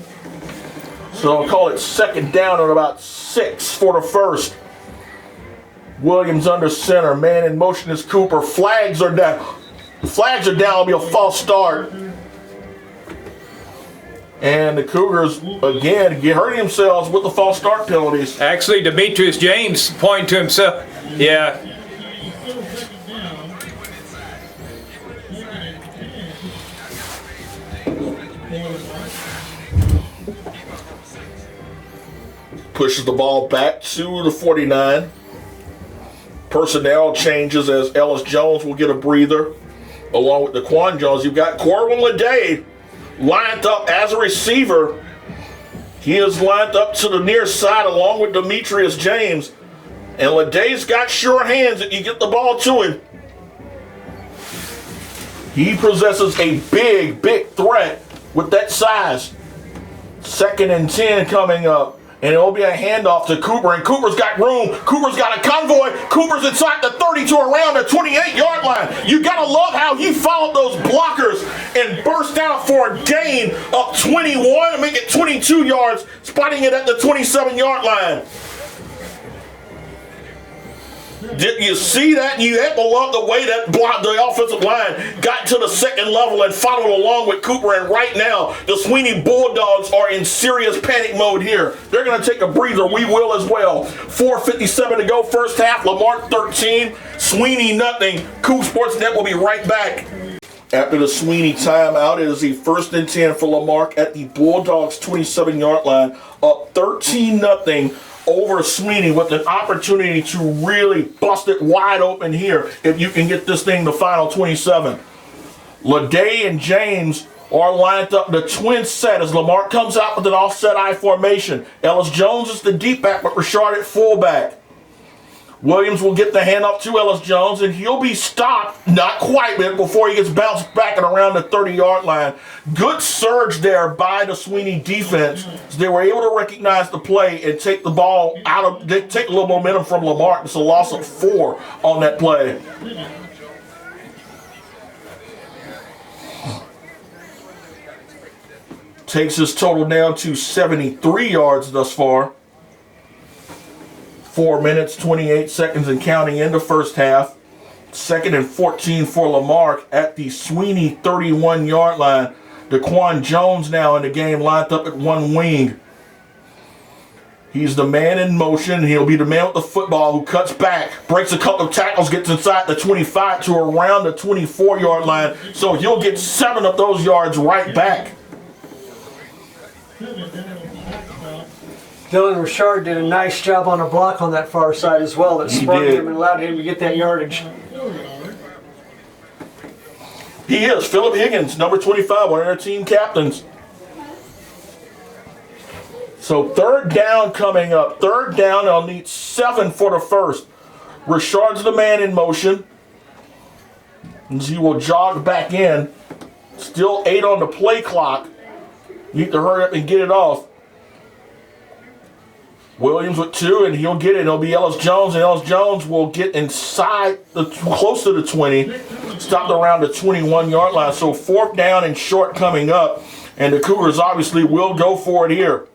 So I'll call it 2nd down at about 6 for the first. Williams under center. Man in motion is Cooper. Flags are down. Flags are down. It'll be a false start. And the Cougars, again, get hurting themselves with the false start penalties. Actually, Demetrius James pointing to himself. Yeah. Pushes the ball back to the 49. Personnel changes as Ellis-Jones will get a breather. Along with Daquan Jones, you've got Corwin Lede lined up as a receiver. He is lined up to the near side along with Demetrius James. And Lede's got sure hands if you get the ball to him. He possesses a big, big threat with that size. 2nd and 10 coming up. And it'll be a handoff to Cooper, and Cooper's got room. Cooper's got a convoy. Cooper's inside the 30 to around the 28-yard line. You gotta love how he followed those blockers and burst out for a gain of 21 and make it 22 yards, spotting it at the 27-yard line. Did you see that? You have to love the way that the offensive line got to the 2nd level and followed along with Cooper. And right now, the Sweeny Bulldogs are in serious panic mode here. They're going to take a breather. We will as well. 4:57 to go, first half. Lamarque 13, Sweeny nothing. Coug Sports Net will be right back. After the Sweeny timeout, it is the 1st and 10 for Lamarque at the Bulldogs 27-yard line. Up 13-0. Over Sweeny with an opportunity to really bust it wide open here if you can get this thing to final 27. Lede and James are lined up the twin set as Lamarque comes out with an offset I formation. Ellis Jones is the deep back, but Richard at fullback. Williams will get the hand up to Ellis Jones, and he'll be stopped, not quite, but before he gets bounced back and around the 30-yard line. Good surge there by the Sweeny defense. They were able to recognize the play and take the ball out of, they take a little momentum from Lamarque. It's a loss of 4 on that play. Takes his total down to 73 yards thus far. 4 minutes, 28 seconds and counting in the first half. 2nd and 14 for Lamarque at the Sweeny 31-yard line. Daquan Jones now in the game, lined up at one wing. He's the man in motion. He'll be the man with the football who cuts back, breaks a couple of tackles, gets inside the 25 to around the 24-yard line. So he'll get 7 of those yards right back. Dylan Richard did a nice job on a block on that far side as well that sprung him and allowed him to get that yardage. He is Philip Higgins, number 25, one of our team captains. So 3rd down coming up. 3rd down, I'll need 7 for the first. Richard's the man in motion. And he will jog back in. Still 8 on the play clock. You need to hurry up and get it off. Williams with 2, and he'll get it. It'll be Ellis Jones, and Ellis Jones will get inside, close to the 20, stopped around the 21-yard line. So 4th down and short coming up, and the Cougars obviously will go for it here.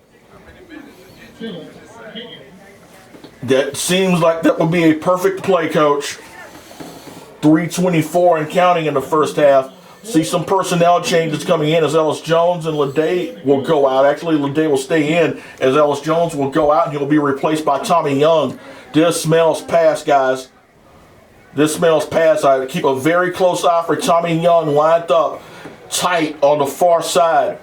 That seems like that would be a perfect play, Coach. 3:24 and counting in the first half. See some personnel changes coming in as Ellis Jones and Leday will go out. Actually, Leday will stay in as Ellis Jones will go out, and he'll be replaced by Tommy Young. This smells pass, guys. This smells pass. I keep a very close eye for Tommy Young lined up tight on the far side.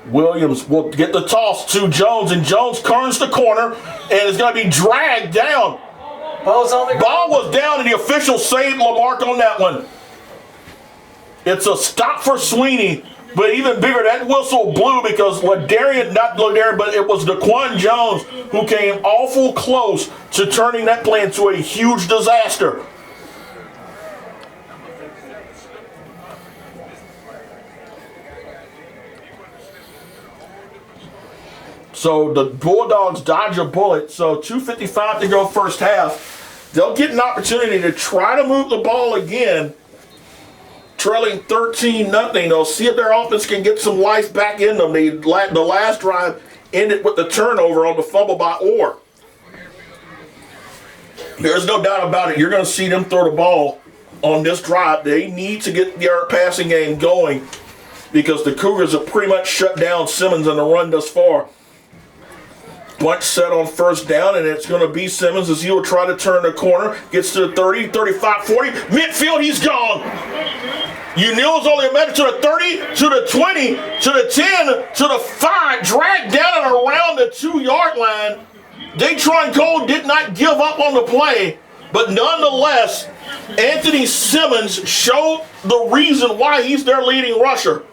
Williams will get the toss to Jones, and Jones turns the corner and is going to be dragged down. Ball's on the ground. Ball was down, and the official saved Lamarque on that one. It's a stop for Sweeny, but even bigger, that whistle blew because not Ladarian, but it was Daquan Jones who came awful close to turning that play into a huge disaster. So the Bulldogs dodge a bullet. So 2:55 to go first half. They'll get an opportunity to try to move the ball again. Trailing 13-0, they'll see if their offense can get some life back in them. The last drive ended with the turnover on the fumble by Orr. There's no doubt about it. You're going to see them throw the ball on this drive. They need to get their passing game going because the Cougars have pretty much shut down Simmons on the run thus far. Bunch set on 1st down, and it's going to be Simmons as he will try to turn the corner. Gets to the 30, 35, 40. Midfield, he's gone. Unil's only a measure to the 30, to the 20, to the 10, to the 5. Dragged down and around the 2-yard line. Datron Cole did not give up on the play, but nonetheless, Anthony Simmons showed the reason why he's their leading rusher.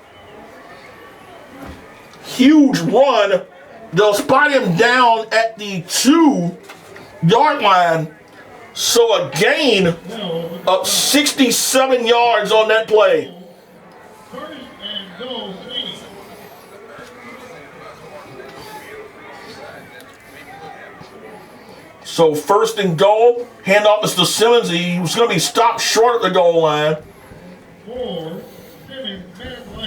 Huge run. They'll spot him down at the 2-yard line. So a gain of 67 yards on that play. So 1st and goal. Handoff is to Simmons. He was going to be stopped short at the goal line.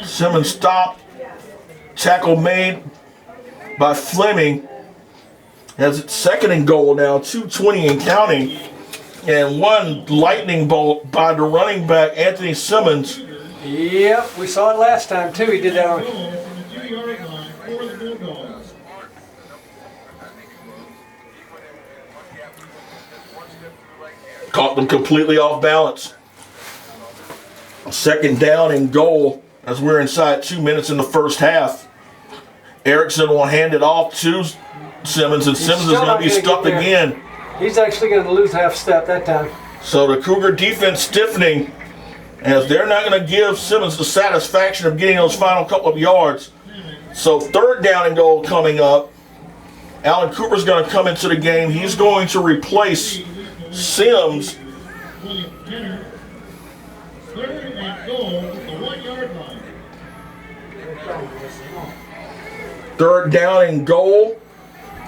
Simmons stopped. Tackle made by Fleming. Has it 2nd and goal now, 2:20 and counting. And one lightning bolt by the running back, Anthony Simmons. Yep, we saw it last time too. He did that on. Caught them completely off balance. 2nd down and goal as we're inside 2 minutes in the first half. Erickson will hand it off to Simmons, and Simmons is going to be stuck again. He's actually going to lose half step that time. So the Cougar defense stiffening as they're not going to give Simmons the satisfaction of getting those final couple of yards. So 3rd down and goal coming up. Alan Cooper's going to come into the game. He's going to replace Sims. 3rd down and goal.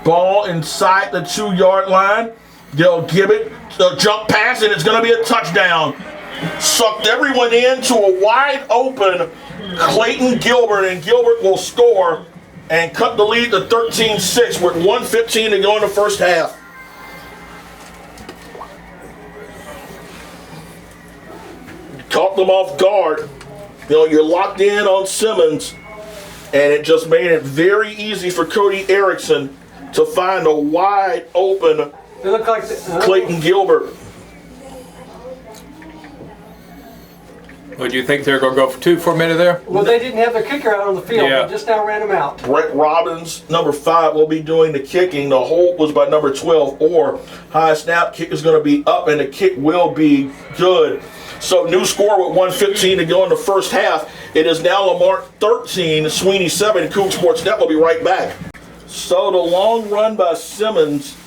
Ball inside the 2-yard line. They'll give it a jump pass, and it's going to be a touchdown. Sucked everyone into a wide open Clayton Gilbert, and Gilbert will score and cut the lead to 13-6 with 1:15 to go in the first half. Caught them off guard. You know, you're locked in on Simmons, and it just made it very easy for Cody Erickson to find a wide open They look like Clayton Gilbert. What do you think they're going to go for 2 for a minute there? Well, they didn't have their kicker out on the field. Yeah. They just now ran him out. Brett Robbins, number 5, will be doing the kicking. The hold was by number 12, or high snap kick is going to be up, and the kick will be good. So new score with 1:15 to go in the first half. It is now Lamar 13, Sweeny 7. Coug Sports Net will be right back. So the long run by Simmons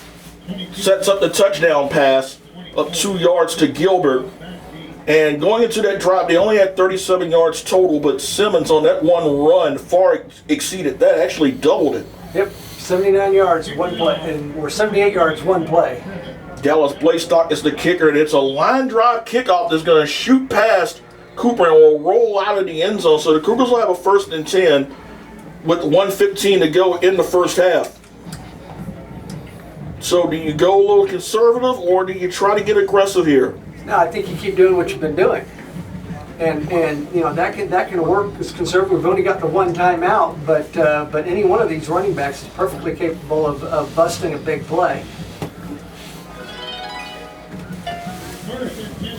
sets up the touchdown pass of 2 yards to Gilbert. And going into that drive, they only had 37 yards total, but Simmons on that one run far exceeded that, actually doubled it. Yep, 79 yards, one play, or 78 yards, one play. Dallas Blastock is the kicker, and it's a line drive kickoff that's going to shoot past Cooper and will roll out of the end zone. So the Cougars will have a 1st and 10 with 1:15 to go in the first half. So do you go a little conservative, or do you try to get aggressive here? No, I think you keep doing what you've been doing, and you know that can work as conservative. We've only got the one timeout, but any one of these running backs is perfectly capable of busting a big play.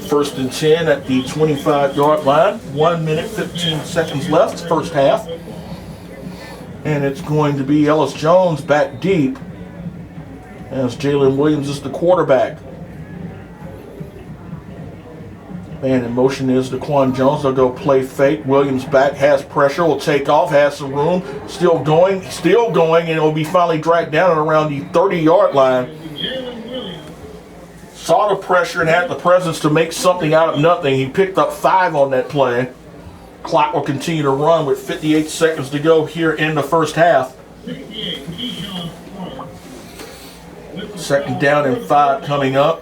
1st and 10 at the 25-yard line. 1 minute, 15 seconds left, first half. And it's going to be Ellis Jones back deep, as Jalen Williams is the quarterback. Man in motion is Daquan Jones. They'll go play fake. Williams back, has pressure, will take off, has some room. Still going, and it'll be finally dragged down at around the 30-yard line. Saw the pressure and had the presence to make something out of nothing. He picked up 5 on that play. Clock will continue to run with 58 seconds to go here in the first half. 2nd down and 5 coming up.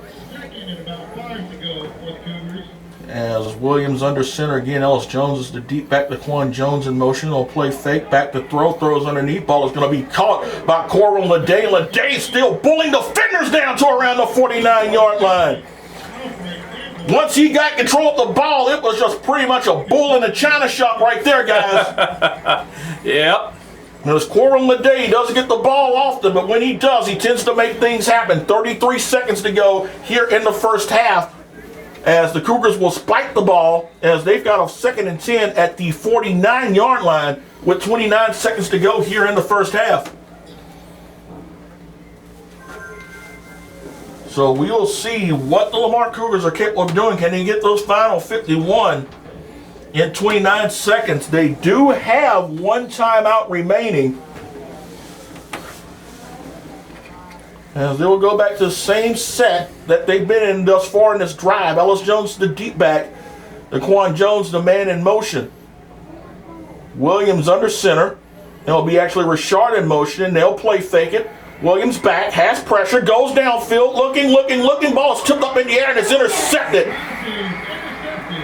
As Williams under center again, Ellis Jones is the deep back. Daquan Jones in motion. He'll play fake. Back to throw. Throws underneath. Ball is going to be caught by Coral Leday. Leday still bullying defenders down to around the 49-yard line. Once he got control of the ball, it was just pretty much a bull in a china shop right there, guys. Yep. As Coral Leday doesn't get the ball often, but when he does, he tends to make things happen. 33 seconds to go here in the first half, as the Cougars will spike the ball, as they've got a 2nd and 10 at the 49-yard line with 29 seconds to go here in the first half. So we will see what the Lamar Cougars are capable of doing. Can they get those final 51 in 29 seconds? They do have 1 timeout remaining. As they will go back to the same set that they've been in thus far in this drive. Ellis Jones, the deep back. Daquan Jones, the man in motion. Williams under center. It'll be actually Richard in motion. They'll play fake it. Williams back, has pressure, goes downfield, looking. Ball is tipped up in the air and it's intercepted.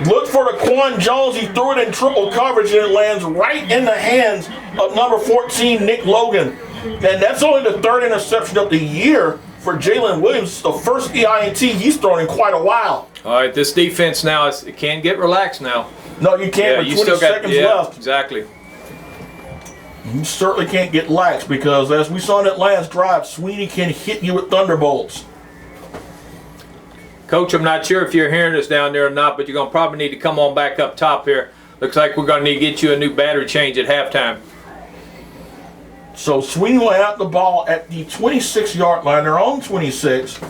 Look for Daquan Jones. He threw it in triple coverage and it lands right in the hands of number 14, Nick Logan. And that's only the 3rd interception of the year for Jalen Williams. It's the first EINT he's thrown in quite a while. All right, this defense now, it can't get relaxed now. No, you can't. With 20 seconds left. Exactly. You certainly can't get lax, because as we saw in that last drive, Sweeny can hit you with thunderbolts. Coach, I'm not sure if you're hearing us down there or not, but you're going to probably need to come on back up top here. Looks like we're going to need to get you a new battery change at halftime. So Sweeny will have the ball at the 26-yard line, their own 26,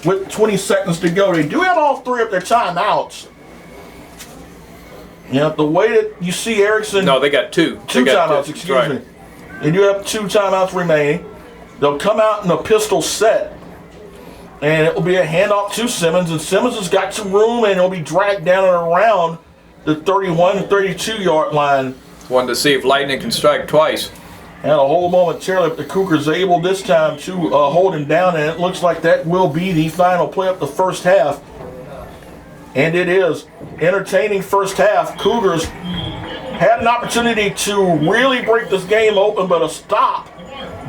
with 20 seconds to go. They do have all 3 of their timeouts. Yeah, the way that you see Erickson. No, they got two. Two They got timeouts, two. excuse Right. me. They do have 2 timeouts remaining. They'll come out in a pistol set, and it will be a handoff to Simmons, and Simmons has got some room, and he'll be dragged down and around the 31 to 32-yard line. Wanted to see if lightning can strike twice. And a hold momentarily, but the Cougars able this time to hold him down, and it looks like that will be the final play of the first half. And it is entertaining first half. Cougars had an opportunity to really break this game open, but a stop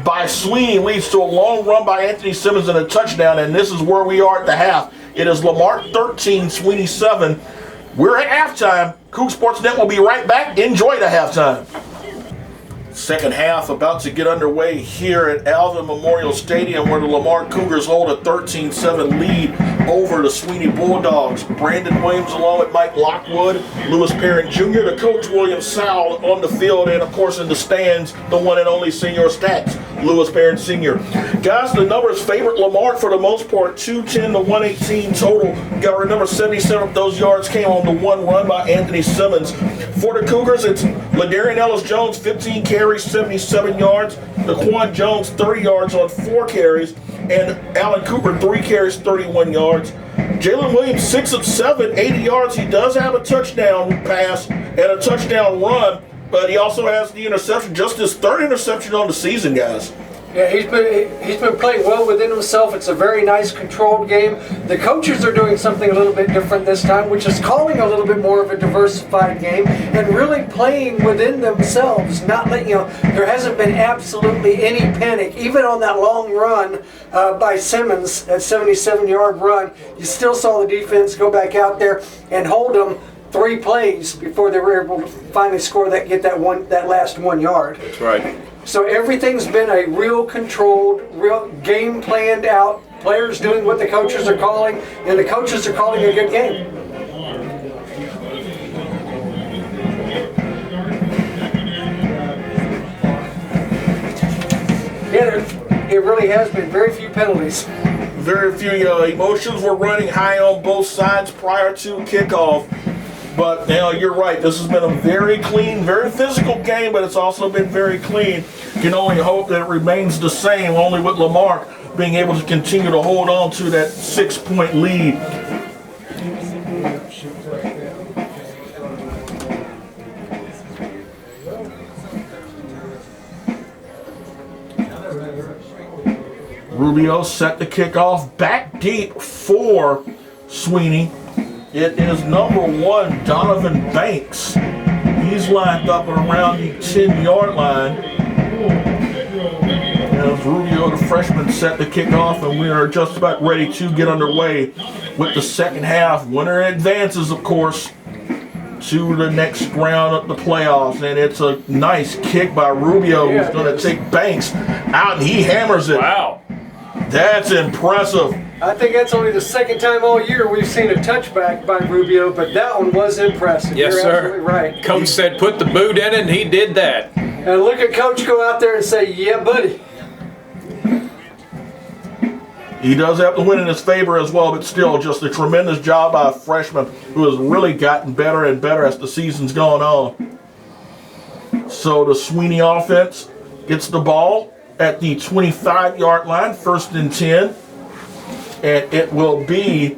by Sweeny leads to a long run by Anthony Simmons and a touchdown, and this is where we are at the half. It is Lamarque 13, Sweeny 7. We're at halftime. Coug Sports Net will be right back. Enjoy the halftime. Second half about to get underway here at Alvin Memorial Stadium, where the Lamarque Cougars hold a 13-7 lead over the Sweeny Bulldogs. Brandon Williams along with Mike Lockwood, Lewis Parent Jr., the coach William Sowell on the field, and of course in the stands, the one and only Senior Stats, Lewis Parent Sr. Guys, the numbers favored Lamarque for the most part, 210 to 118 total. Got to remember 77 of those yards came on the one run by Anthony Simmons. For the Cougars, it's Ladarian Ellis-Jones, 15 carries, 77 yards. Daquan Jones, 30 yards on 4 carries. And Alan Cooper, 3 carries, 31 yards. Jalen Williams, 6 of 7, 80 yards. He does have a touchdown pass and a touchdown run, but he also has the interception, just his 3rd interception on the season, guys. Yeah, he's been playing well within himself. It's a very nice, controlled game. The coaches are doing something a little bit different this time, which is calling a little bit more of a diversified game and really playing within themselves. Not letting, there hasn't been absolutely any panic, even on that long run by Simmons, that 77-yard run. You still saw the defense go back out there and hold them 3 plays before they were able to finally score get that last 1 yard. That's right. So everything's been a real controlled, real game planned out. Players doing what the coaches are calling, and the coaches are calling a good game. Yeah, it really has been. Very few penalties. Very few emotions were running high on both sides prior to kickoff. But you're right. This has been a very clean, very physical game, but it's also been very clean. You can only hope that it remains the same, only with Lamarque being able to continue to hold on to that 6-point lead. Rubio set the kickoff back deep for Sweeny. It is number 1, Donovan Banks. He's lined up around the 10-yard line. As Rubio, the freshman, set the kickoff, and we are just about ready to get underway with the second half. Winner advances, of course, to the next round of the playoffs, and it's a nice kick by Rubio, who's going to take Banks out, and he hammers it. Wow. That's impressive. I think that's only the second time all year we've seen a touchback by Rubio, but that one was impressive. Yes, You're sir. absolutely right. Coach said put the boot in it, and he did that. And look at Coach go out there and say, yeah, buddy. He does have the win in his favor as well, but still just a tremendous job by a freshman who has really gotten better and better as the season's gone on. So the Sweeny offense gets the ball at the 25-yard line, 1st and 10. And it will be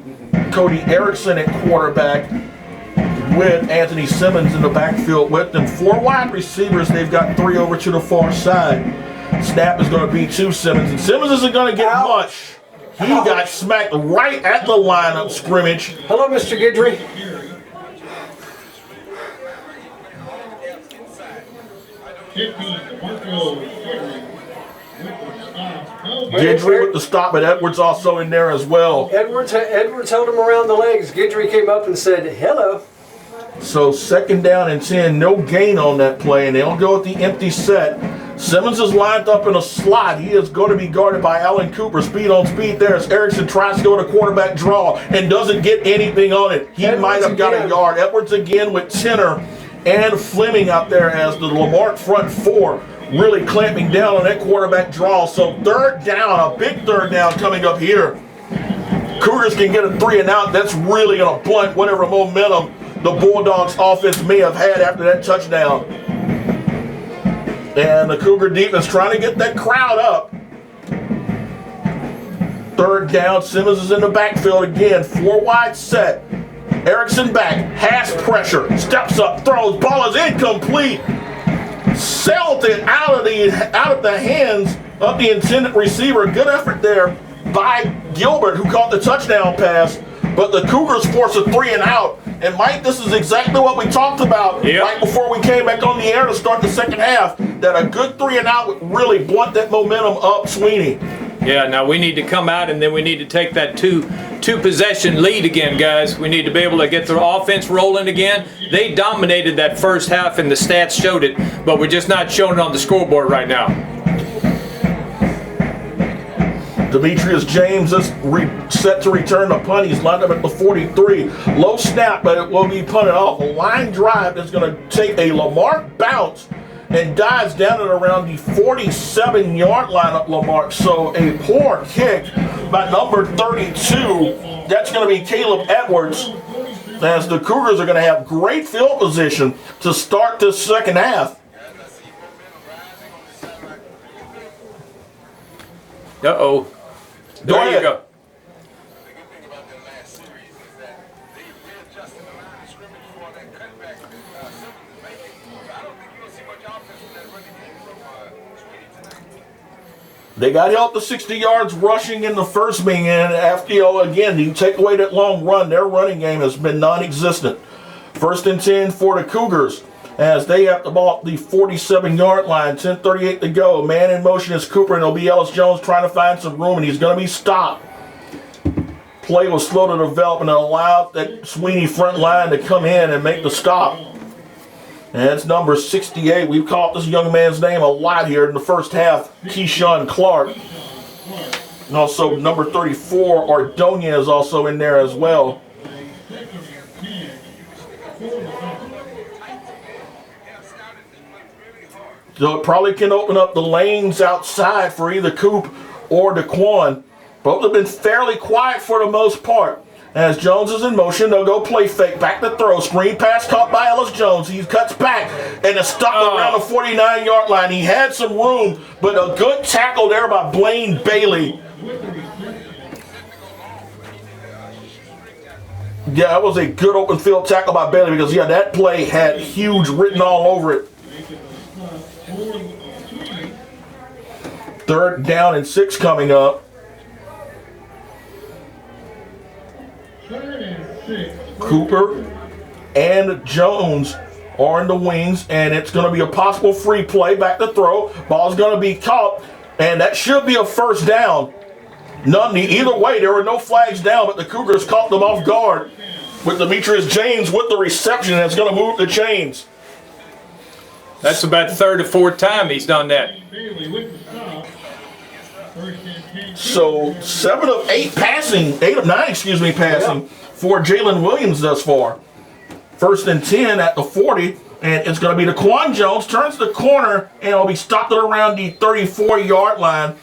Cody Erickson at quarterback with Anthony Simmons in the backfield with them. 4 wide receivers. They've got 3 over to the far side. Snap is going to be to Simmons, and Simmons isn't going to get much. He got smacked right at the line of scrimmage. Hello, Mr. Guidry. Guidry with the stop, but Edwards also in there as well. Edwards held him around the legs. Guidry came up and said, hello. So 2nd down and 10, no gain on that play, and they'll go with the empty set. Simmons is lined up in a slot. He is going to be guarded by Alan Cooper. Speed on speed there as Erickson tries to go to quarterback draw and doesn't get anything on it. He might have got a yard. Edwards again with Tenor and Fleming out there as the Lamarque front 4 really clamping down on that quarterback draw. So 3rd down, a big 3rd down coming up here. Cougars can get a 3 and out. That's really going to blunt whatever momentum the Bulldogs offense may have had after that touchdown. And the Cougar defense trying to get that crowd up. Third down, Simmons is in the backfield again. 4 wide set. Erickson back, has pressure, steps up, throws, ball is incomplete. Sailed it out of the hands of the intended receiver. Good effort there by Gilbert, who caught the touchdown pass. But the Cougars force a 3 and out. And Mike, this is exactly what we talked about right before we came back on the air to start the second half. That a good 3 and out would really blunt that momentum up Sweeny. Yeah, now we need to come out and then we need to take that two possession lead again, guys. We need to be able to get the offense rolling again. They dominated that first half and the stats showed it, but we're just not showing it on the scoreboard right now. Demetrius James is set to return the punt. He's lined up at the 43. Low snap, but it will be punted off. A line drive is going to take a Lamarck bounce and dives down at around the 47-yard line of Lamarck. So a poor kick by number 32. That's going to be Caleb Edwards, as the Cougars are going to have great field position to start this second half. Uh-oh. There you go. They got help to 60 yards rushing in the first being in. After, again, you take away that long run, their running game has been non-existent. 1st and 10 for the Cougars as they have the ball at the 47-yard line. 10:38 to go. Man in motion is Cooper, and it'll be Ellis Jones trying to find some room, and he's going to be stopped. Play was slow to develop, and it allowed that Sweeny front line to come in and make the stop. And it's number 68. We've called this young man's name a lot here in the first half, Keyshawn Clark. And also number 34, Ordonez, is also in there as well. So it probably can open up the lanes outside for either Coop or DeQuan. Both have been fairly quiet for the most part. As Jones is in motion, they'll go play fake. Back to throw. Screen pass caught by Ellis Jones. He cuts back and is stopped around the 49-yard line. He had some room, but a good tackle there by Blaine Bailey. Yeah, that was a good open field tackle by Bailey because, that play had huge written all over it. 3rd down and 6 coming up. Cooper and Jones are in the wings, and it's going to be a possible free play. Back to throw. Ball's going to be caught, and that should be a first down. Either way, there were no flags down, but the Cougars caught them off guard with Demetrius James with the reception, and it's going to move the chains. That's about the 3rd or 4th time he's done that. So 7 of 9 passing for Jalen Williams thus far. 1st and 10 at the 40, and it's going to be DeQuan Jones, turns the corner, and it'll be stopped at around the 34-yard line.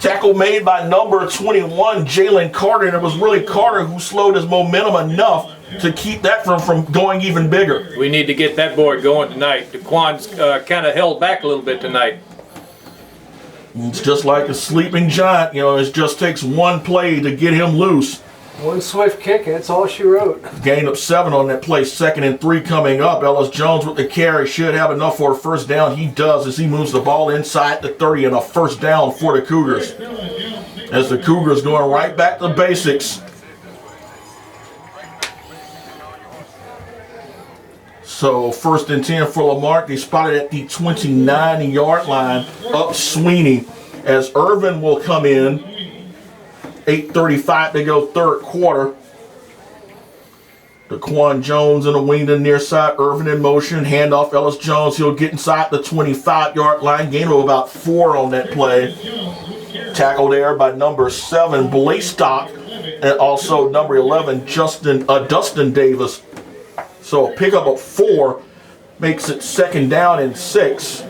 Tackle made by number 21, Jalen Carter, and it was really Carter who slowed his momentum enough to keep that from going even bigger. We need to get that boy going tonight. DeQuan's kind of held back a little bit tonight. It's just like a sleeping giant, it just takes one play to get him loose. One swift kick, and that's all she wrote. Gain of 7 on that play. 2nd and 3 coming up. Ellis Jones with the carry should have enough for a first down. He does as he moves the ball inside the 30 and a first down for the Cougars. As the Cougars going right back to basics. So 1st and 10 for Lamarck. They spotted at the 29-yard line up Sweeny as Irvin will come in. 8:35 to go, 3rd quarter. DeQuan Jones in the wing to the near side. Irvin in motion. Handoff Ellis Jones. He'll get inside the 25-yard line. Gain of about 4 on that play. Tackled there by number 7, Blastock, and also number 11, Dustin Davis. So a pickup of 4 makes it 2nd down and 6.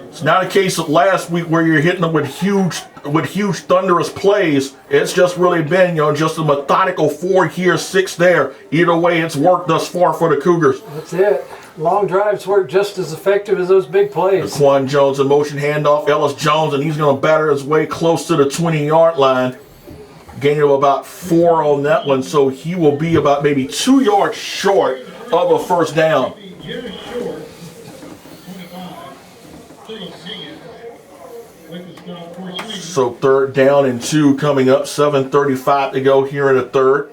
It's not a case of last week where you're hitting them with huge with huge thunderous plays. It's just really been, just a methodical 4 here, 6 there. Either way, it's worked thus far for the Cougars. That's it. Long drives work just as effective as those big plays. Quan Jones in motion, handoff, Ellis Jones, and he's going to batter his way close to the 20-yard line. Gain of about 4 on that one, so he will be about maybe 2 yards short of a first down. So 3rd down and 2 coming up, 7:35 to go here in the 3rd.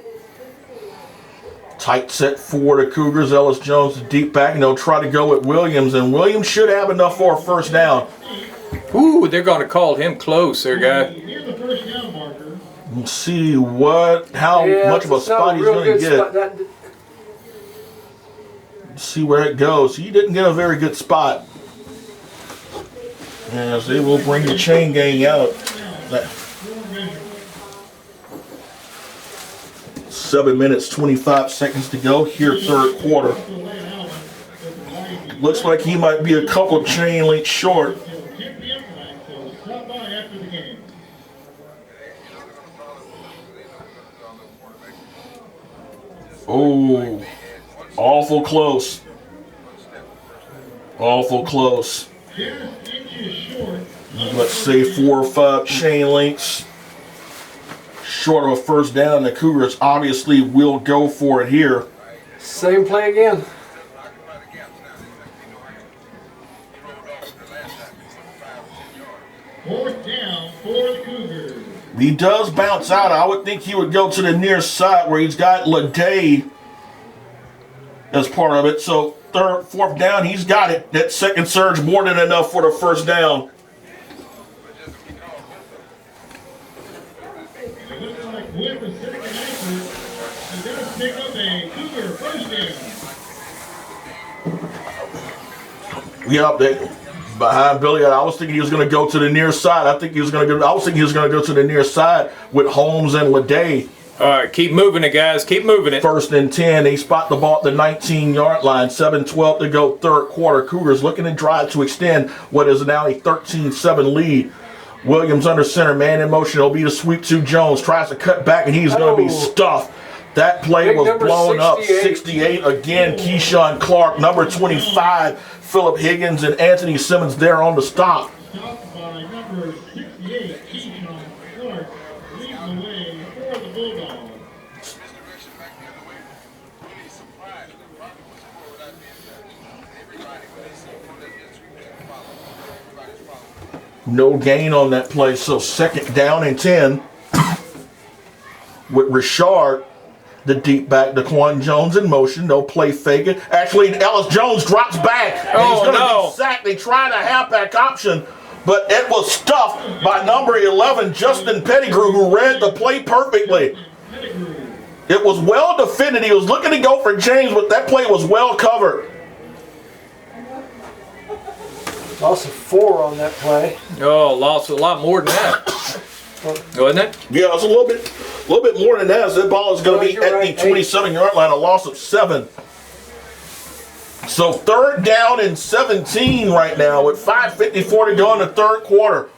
Tight set for the Cougars. Ellis Jones, the deep back, and they'll try to go with Williams, and Williams should have enough for a first down. Ooh, they're going to call him close there, guy. Let's see how much of a spot he's going to get. Let's see where it goes. He didn't get a very good spot. As they will bring the chain gang out. 7 minutes, 25 seconds to go here, 3rd quarter. Looks like he might be a couple of chain links short. Oh, awful close. Awful close. Let's say 4 or 5 chain links short of a first down. The Cougars obviously will go for it here. Same play again. Fourth down for the Cougars. He does bounce out. I would think he would go to the near side where he's got Leday as part of it. So 4th down, he's got it. That second surge more than enough for the first down. It looks like with the second effort, he does pick up a Cougar first down. Yep, behind Billy. I was thinking he was going to go to the near side. I was thinking he was going to go to the near side with Holmes and Leday. All right, keep moving it, guys. Keep moving it. 1st and 10. They spot the ball at the 19-yard line. 7:12 to go, 3rd quarter. Cougars looking to drive to extend what is now a 13-7 lead. Williams under center, man in motion. It'll be the sweep to Jones. Tries to cut back, and he's going to be stuffed. That play was blown up. 68 again. Keyshawn Clark, number 25. Philip Higgins and Anthony Simmons there on the stop. Stopped by number 68, Keyshawn Clark, leading the way for the Bulldogs. No gain on that play, so 2nd down and 10 with Richard, the deep back, Daquan Jones in motion. No play fake it. Actually, Ellis Jones drops back. And he's going to be sacked. They tried a halfback option, but it was stuffed by number 11, Justin Pettigrew, who read the play perfectly. It was well defended. He was looking to go for James, but that play was well covered. Loss of 4 on that play. Oh, lost a lot more than that. Wasn't it? Yeah, it's a little bit more than that. So that ball is going to be at the 27-yard line, a loss of 7. So 3rd down and 17 right now with 5:54 to go in the 3rd quarter.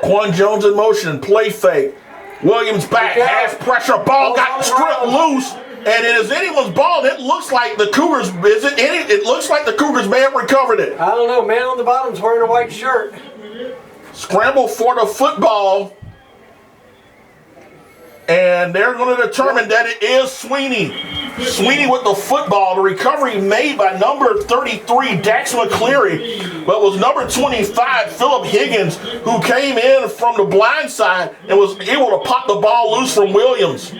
Quan Jones in motion, play fake. Williams back, has pressure, ball got stripped loose, and it is anyone's ball. It looks like the Cougars. It looks like the Cougars may have recovered it. I don't know. Man on the bottom's wearing a white shirt. Scramble for the football. And they're going to determine that it is Sweeny. Sweeny with the football. The recovery made by number 33, Dax McCleary, but was number 25, Philip Higgins, who came in from the blind side and was able to pop the ball loose from Williams.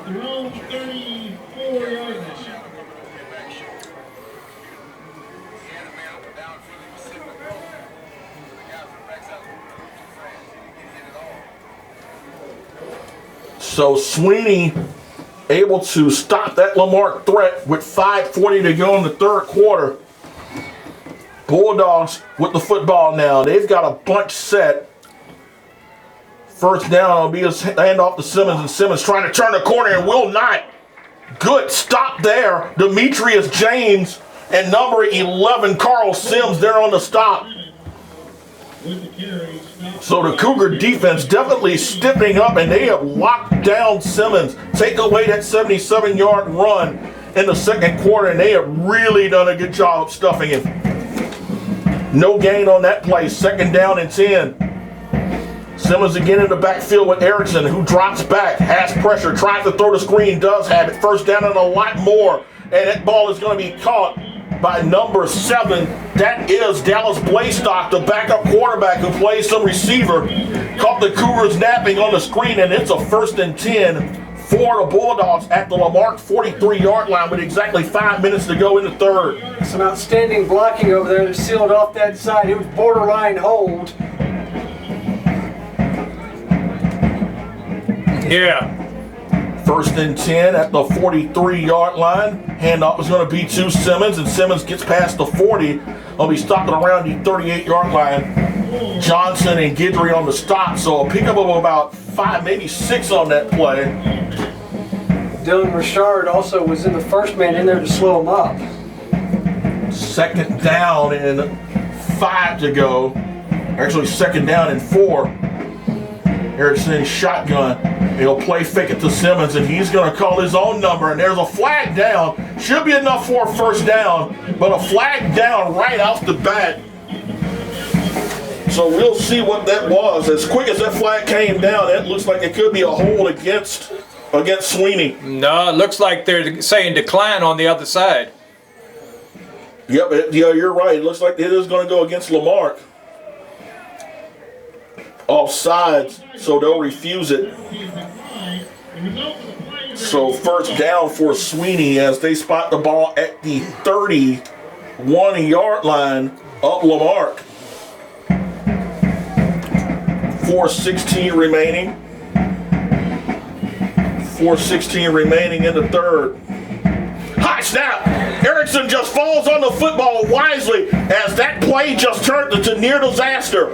Thrown 34 yards. So Sweeny able to stop that Lamarck threat with 5:40 to go in the 3rd quarter. Bulldogs with the football now. They've got a bunch set. First down will be a handoff to Simmons, and Simmons trying to turn the corner and will not. Good stop there. Demetrius James and number 11, Carl Sims, there on the stop. with the carry. So the Cougar defense definitely stepping up, and they have locked down Simmons. Take away that 77-yard run in the second quarter, and they have really done a good job of stuffing him. No gain on that play. Second down and 10. Simmons again in the backfield with Erickson, who drops back, has pressure, tries to throw the screen, does have it. First down and a lot more. And that ball is going to be caught by number 7. That is Dallas Blastock, the backup quarterback who plays some receiver. Caught the Cougars napping on the screen, and it's a first and 10 for the Bulldogs at the Lamarque 43-yard line with exactly 5 minutes to go in the third. Some outstanding blocking over there to seal it off that side. It was borderline hold. Yeah. First and 10 at the 43-yard line. Handoff is going to be to Simmons, and Simmons gets past the 40. He'll be stopping around the 38-yard line. Johnson and Guidry on the stop, so a pickup of about 5, maybe 6 on that play. Dylan Richard also was in the first man in there to slow him up. Second down and 5 to go. Actually, second down and 4. Erickson shotgun. He'll play fake it to Simmons, and he's going to call his own number. And there's a flag down. Should be enough for a first down, but a flag down right off the bat. So we'll see what that was. As quick as that flag came down, it looks like it could be a hold against Sweeny. No, it looks like they're saying decline on the other side. Yep, yeah, you're right. It looks like it is going to go against Lamarque. Offsides, so they'll refuse it. So first down for Sweeny as they spot the ball at the 31-yard line of Lamarque. 4:16 remaining. 4:16 remaining in the third. High snap! Erickson just falls on the football wisely as that play just turned into near disaster.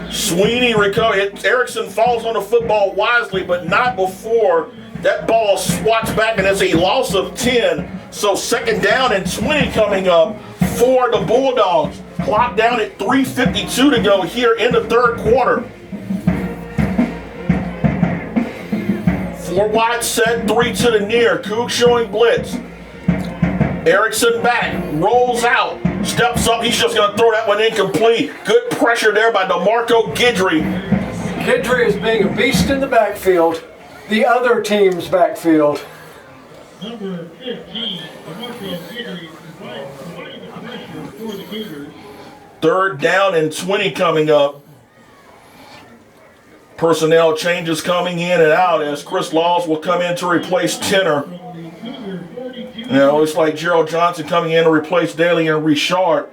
Sweeny recovered. Erickson falls on the football wisely, but not before that ball swats back, and it's a loss of 10. So second down and 20 coming up for the Bulldogs. Clock down at 3:52 to go here in the third quarter. 4 wide set, 3 to the near. Coug showing blitz. Erickson back, rolls out, steps up. He's just going to throw that one incomplete. Good pressure there by DeMarco Guidry. Guidry is being a beast in the backfield. The other team's backfield. Number 15, Marque providing the pressure for the Cougars. Third down and 20 coming up. Personnel changes coming in and out as Chris Laws will come in to replace Tenor. It's like Gerald Johnson coming in to replace Daly and Richard.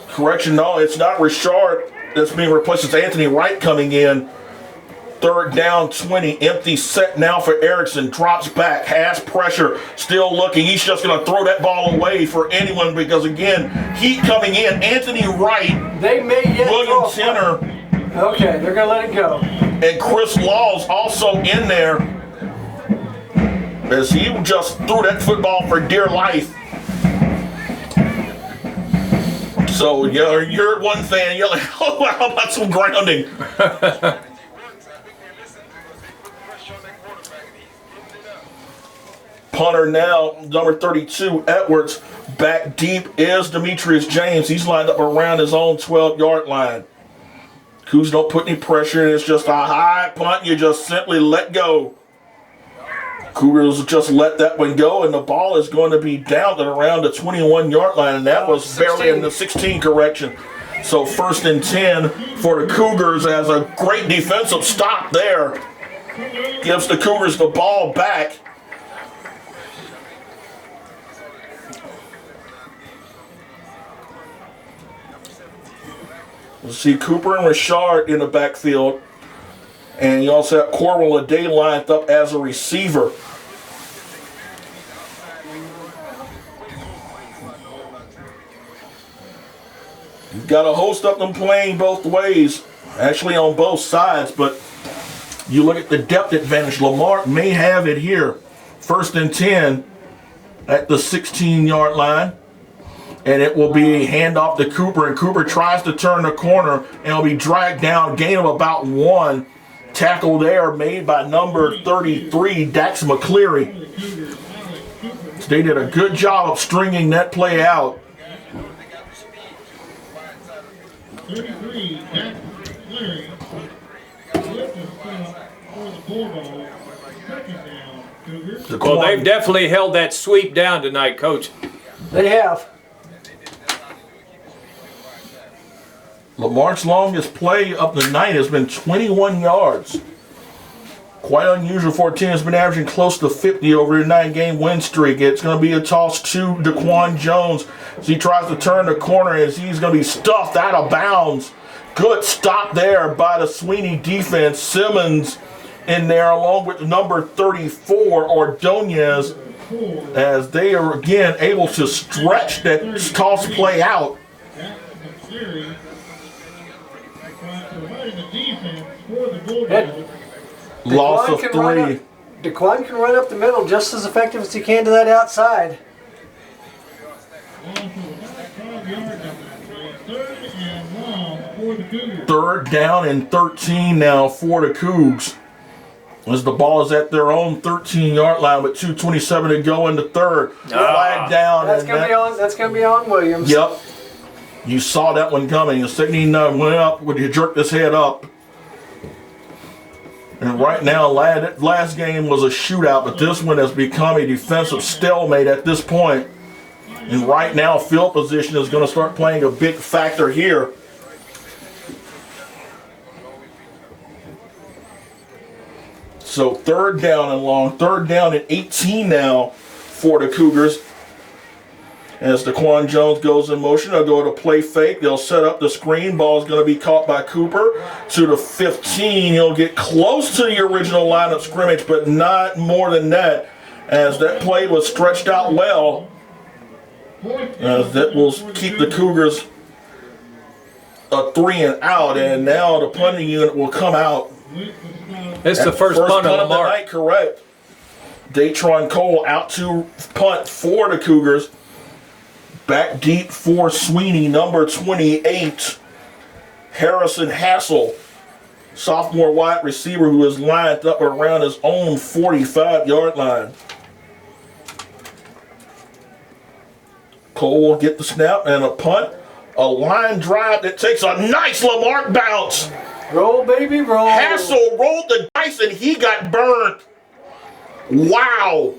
Correction, no, it's not Richard that's being replaced. It's Anthony Wright coming in. Third down, 20. Empty set now for Erickson. Drops back, has pressure, still looking. He's just going to throw that ball away for anyone because, again, heat coming in. Anthony Wright, they may yet William Tenor. Okay, they're going to let it go. And Chris Laws also in there as he just threw that football for dear life. So you're one fan, you're like, oh, how about some grounding? Punter now, number 32, Edwards. Back deep is Demetrius James. He's lined up around his own 12-yard line. Cougs don't put any pressure. It's just a high punt. You just simply let go. Cougars just let that one go, and the ball is going to be down at around the 21-yard line, and that was 16. barely in the 16 correction. So first and 10 for the Cougars as a great defensive stop there. Gives the Cougars the ball back. We'll see Cooper and Richard in the backfield. And you also have Corwell and Day lined up as a receiver. You've got a host of them playing both ways, actually on both sides, but you look at the depth advantage. Lamarque may have it here. First and 10 at the 16-yard line. And it will be a handoff to Cooper, and Cooper tries to turn the corner, and it'll be dragged down, gain of about 1. Tackle there made by number 33, Dax McCleary. So they did a good job of stringing that play out. 33, Dax McCleary. With the stop for the Bulldogs. Second down, Cougars. Well, they've definitely held that sweep down tonight, Coach. They have. Lamar's longest play of the night has been 21 yards. Quite unusual for a team that's been averaging close to 50 over their 9-game win streak. It's going to be a toss to Daquan Jones as he tries to turn the corner as he's going to be stuffed out of bounds. Good stop there by the Sweeny defense. Simmons in there along with number 34, Ordonez, as they are again able to stretch that toss play out. Dax McCleary. Providing the defense for the Bulldogs. Loss of 3. Daquan can run up the middle just as effective as he can to that outside. Loss of about 5 yards on that play. Third and long for the Cougars. 3rd down and 13 now for the Cougs. As the ball is at their own 13-yard line with 2:27 to go in the third. Flag down. That's gonna be on Williams. Yep. You saw that one coming. The 79 went up when he jerked his head up. And right now, last game was a shootout, but this one has become a defensive stalemate at this point. And right now, field position is going to start playing a big factor here. So 3rd down and long, 3rd down and 18 now for the Cougars. As Daquan Jones goes in motion, they'll go to play fake. They'll set up the screen. Ball's going to be caught by Cooper to the 15. He'll get close to the original line of scrimmage, but not more than that, as that play was stretched out well. As that will keep the Cougars a 3 and out, and now the punting unit will come out. It's the first punt on the mark. Night, correct. Datron Cole out to punt for the Cougars. Back deep for Sweeny, number 28, Harrison Hassel, sophomore wide receiver who is lined up around his own 45-yard line. Cole will get the snap and a punt. A line drive that takes a nice Lamarque bounce. Roll, baby, roll. Hassel rolled the dice and he got burned. Wow.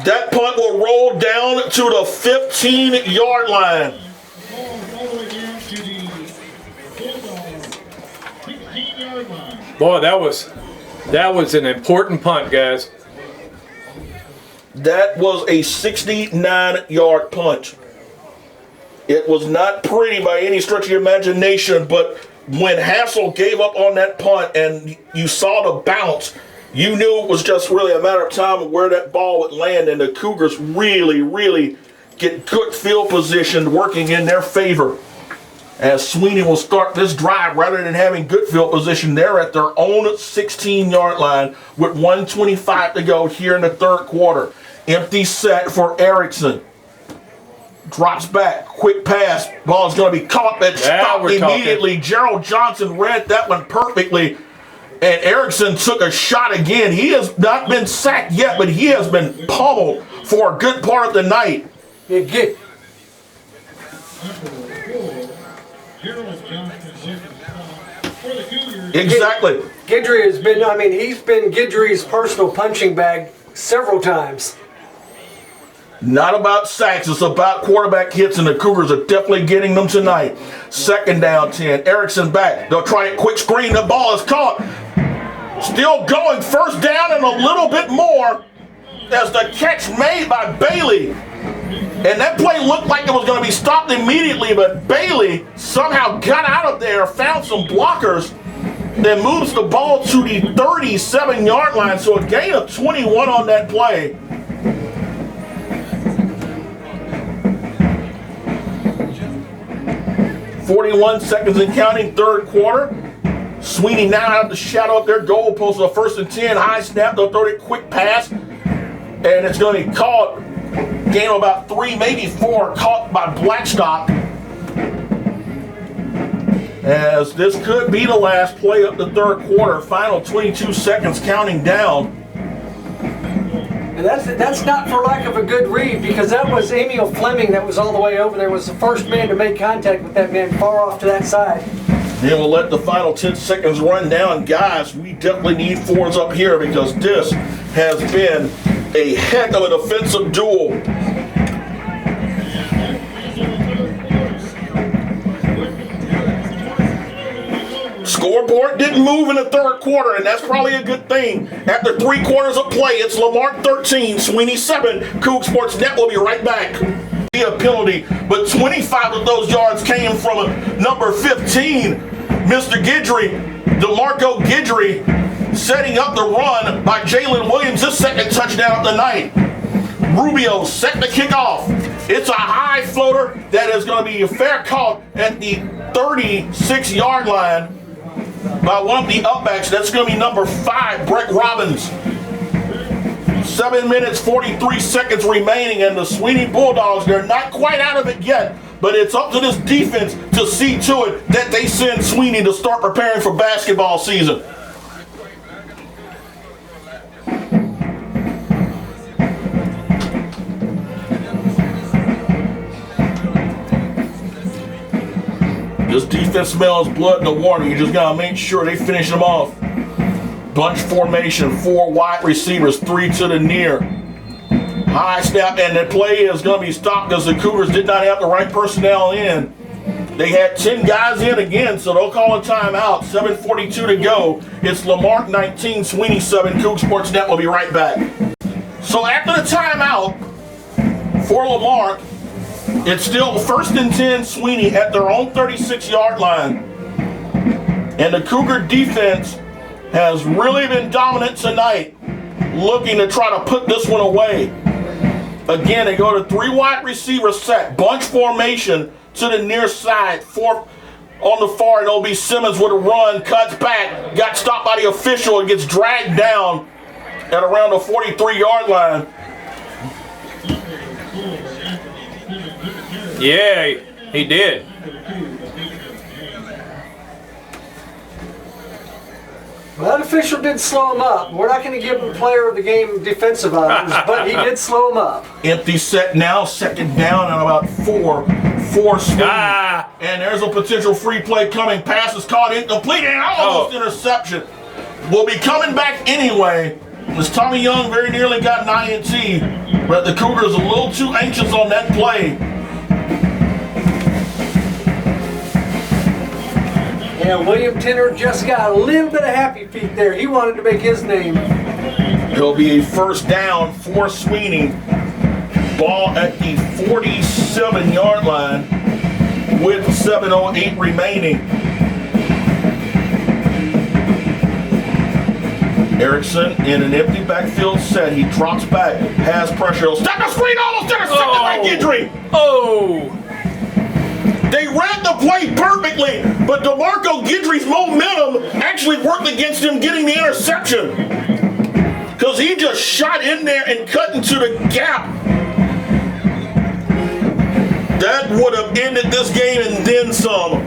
That punt will roll down to the 15-yard line. All the way down to the Bulldogs 16-yard line. Boy, that was an important punt, guys. That was a 69-yard punt. It was not pretty by any stretch of your imagination, but when Hassel gave up on that punt and you saw the bounce, you knew it was just really a matter of time of where that ball would land, and the Cougars really, really get good field position working in their favor. As Sweeny will start this drive rather than having good field position, they're at their own 16-yard line with 1:25 to go here in the 3rd quarter. Empty set for Erickson. Drops back, quick pass. Ball's going to be caught and stopped immediately. Gerald Johnson read that one perfectly. And Erickson took a shot again. He has not been sacked yet, but he has been pummeled for a good part of the night. Gerald Johnson with the stop for the Cougars. Exactly. Guidry has been, he's been Guidry's personal punching bag several times. Not about sacks, it's about quarterback hits, and the Cougars are definitely getting them tonight. 2nd down 10. Erickson back. They'll try a quick screen. The ball is caught. Still going. 1st down and a little bit more as the catch made by Bailey. And that play looked like it was going to be stopped immediately, but Bailey somehow got out of there, found some blockers, then moves the ball to the 37-yard line. So a gain of 21 on that play. 41 seconds and counting, 3rd quarter. Sweeny now out of the shadow of their goal post. A 1st and 10, high snap. They'll throw it quick pass, and it's going to be caught gain of about 3, maybe 4, caught by Blackstock. As this could be the last play of the third quarter, final 22 seconds counting down. And that's not for lack of a good read, because that was Emil Fleming that was all the way over there, was the first man to make contact with that man far off to that side. Then we'll let the final 10 seconds run down. Guys, we definitely need fours up here because this has been a heck of an offensive duel. Scoreboard didn't move in the third quarter, and that's probably a good thing. After 3 quarters of play, it's Lamarque 13, Sweeny 7. Coug Sports Net will be right back. A penalty, but 25 of those yards came from number 15, Mr. Guidry, DeMarco Guidry, setting up the run by Jalen Williams, his second touchdown of the night. Rubio set the kickoff. It's a high floater that is going to be a fair caught at the 36-yard line by one of the upbacks. That's going to be number 5, Brett Robbins. 7 minutes, 43 seconds remaining, and the Sweeny Bulldogs, they're not quite out of it yet, but it's up to this defense to see to it that they send Sweeny to start preparing for basketball season. This defense smells blood in the water. You just got to make sure they finish them off. Bunch formation, 4 wide receivers, 3 to the near. High snap, and the play is going to be stopped because the Cougars did not have the right personnel in. They had 10 guys in again, so they'll call a timeout. 7:42 to go. It's Lamarque 19, Sweeny 7. Coug Sports Net will be right back. So after the timeout for Lamarque, it's still 1st and 10 Sweeny at their own 36-yard line. And the Cougar defense has really been dominant tonight, looking to try to put this one away. Again, they go to 3 wide receiver set, bunch formation to the near side, 4 on the far, and it'll be Simmons with a run, cuts back, got stopped by the official, and gets dragged down at around the 43-yard line. Yeah, he did. Well, that official did slow him up. We're not going to give him player of the game defensive items, but he did slow him up. Empty set now, second down and about 4 Sweeny. And there's a potential free play coming. Pass is caught incomplete and almost interception. Will be coming back anyway. As Tommy Young very nearly got an INT, but the Cougars a little too anxious on that play. Yeah, William Tenner just got a little bit of happy feet there. He wanted to make his name. It'll be a first down for Sweeny. Ball at the 47-yard line with 7:08 remaining. Erickson in an empty backfield set. He drops back, has pressure. He'll step the screen, almost intercepted by Guidry. Oh! They ran the play perfectly, but DeMarco Guidry's momentum actually worked against him getting the interception. Because he just shot in there and cut into the gap. That would have ended this game and then some.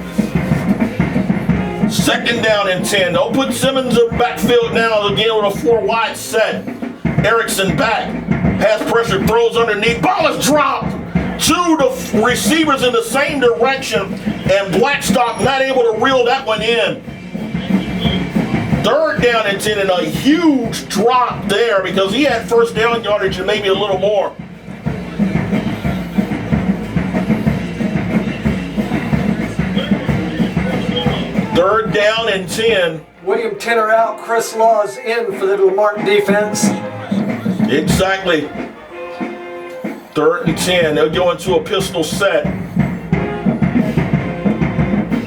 Second down and 10. They'll put Simmons in backfield now again with a 4 wide set. Erickson back. Has pressure, throws underneath. Ball is dropped. 2 receivers in the same direction, and Blackstock not able to reel that one in. Third down and 10, and a huge drop there because he had first down yardage and maybe a little more. Third down and 10. William Tenner out, Chris Laws in for the Lamarque defense. Exactly. 3rd and 10. They'll go into a pistol set.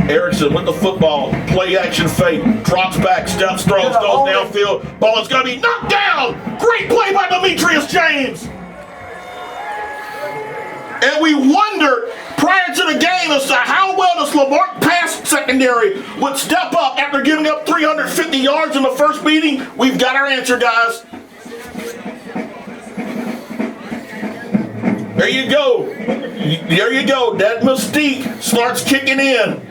Erickson with the football. Play action fake. Drops back. Steps, throws, goes downfield. Ball is going to be knocked down. Great play by Demetrius James. And we wondered prior to the game as to how well this Lamarque pass secondary would step up after giving up 350 yards in the first meeting. We've got our answer, guys. There you go. There you go. That mystique starts kicking in.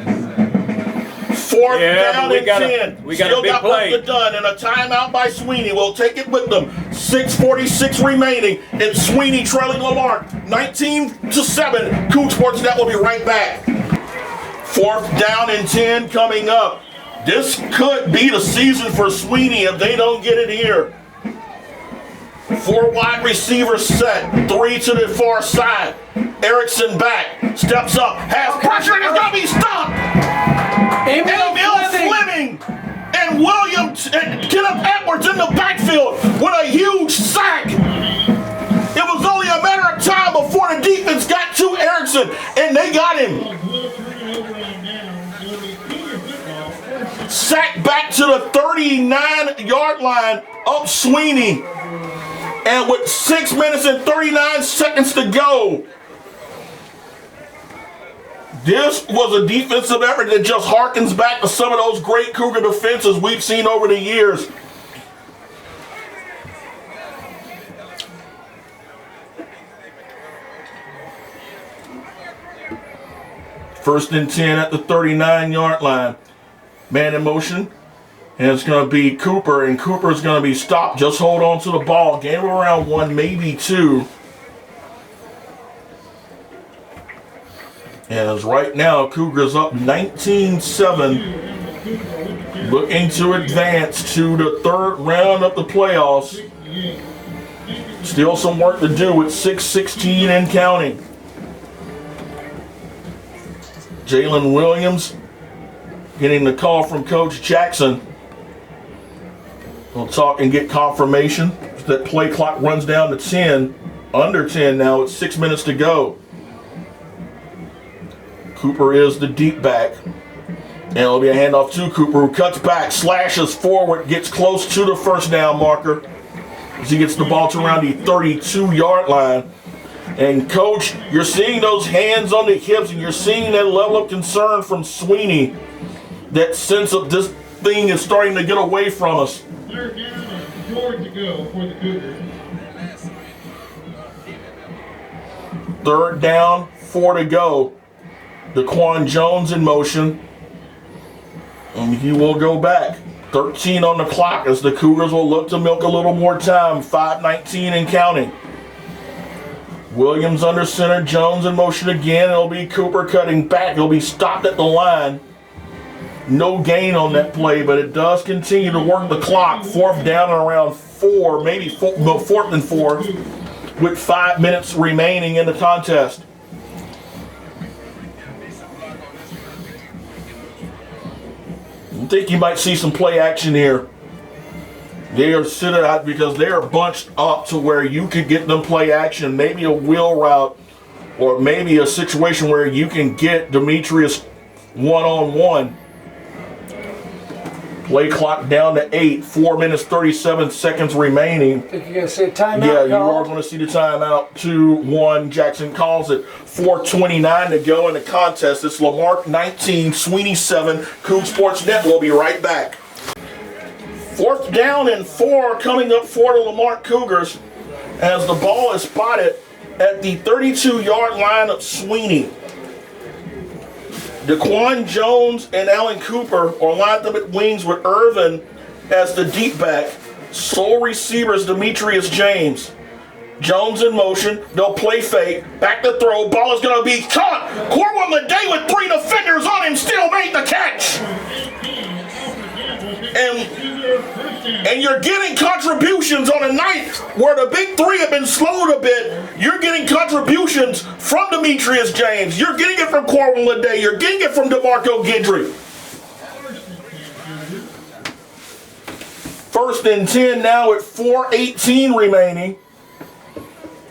Fourth down and 10. We got Still a big got play. work to done, and a timeout by Sweeny. We'll take it with them. 6:46 remaining. It's Sweeny trailing Lamarque. 19-7. Coon Sports Net will be right back. Fourth down and 10 coming up. This could be the season for Sweeny if they don't get it here. 4 wide receivers set. 3 to the far side. Erickson back. Steps up. Has pressure and it's going to be stopped. Emil Fleming and Williams and Kenneth Edwards in the backfield with a huge sack. It was only a matter of time before the defense got to Erickson, and they got him. Sacked back to the 39-yard line up Sweeny. And with 6 minutes and 39 seconds to go, this was a defensive effort that just harkens back to some of those great Cougar defenses we've seen over the years. First and 10 at the 39-yard line. Man in motion. And it's going to be Cooper, and Cooper's going to be stopped. Just hold on to the ball. Gain of around 1, maybe 2. As right now, Cougars up 19-7. Looking to advance to the 3rd round of the playoffs. Still some work to do with 6:16 and counting. Jalen Williams getting the call from Coach Jackson. We'll talk and get confirmation. That play clock runs down to 10. Under 10 now. It's 6 minutes to go. Cooper is the deep back. And it'll be a handoff to Cooper, who cuts back, slashes forward, gets close to the first down marker as he gets the ball to around the 32-yard line. And Coach, you're seeing those hands on the hips, and you're seeing that level of concern from Sweeny. That sense of this thing is starting to get away from us. 3rd down and 4 to go for the Cougars. 3rd down, 4 to go. Daquan Jones in motion. And he will go back. 13 on the clock as the Cougars will look to milk a little more time. 5:19 and counting. Williams under center, Jones in motion again. It'll be Cooper cutting back. He'll be stopped at the line. No gain on that play, but it does continue to work the clock. 4th down and around 4, maybe 4th and 4, with 5 minutes remaining in the contest. I think you might see some play action here. They are sitting out because they are bunched up to where you could get them play action, maybe a wheel route, or maybe a situation where you can get Demetrius one-on-one. Play clock down to 8, 4 minutes, 37 seconds remaining. Think you're going to see a timeout? Yeah, you are going to see the timeout. 2-1, Jackson calls it. 4:29 to go in the contest. It's Lamarque 19, Sweeny 7. Coon Sports Net will be right back. 4th down and 4 coming up for the Lamarque Cougars as the ball is spotted at the 32-yard line of Sweeny. Daquan Jones and Alan Cooper are lined up at wings with Irvin as the deep back. Sole receivers Demetrius James. Jones in motion. They'll play fake. Back to throw. Ball is going to be caught. Corwin Leday with 3 defenders on him still made the catch. And you're getting contributions on a night where the big 3 have been slowed a bit. You're getting contributions from Demetrius James. You're getting it from Corwin Leday. You're getting it from DeMarco Guidry. 1st and 10 now at 4:18 remaining.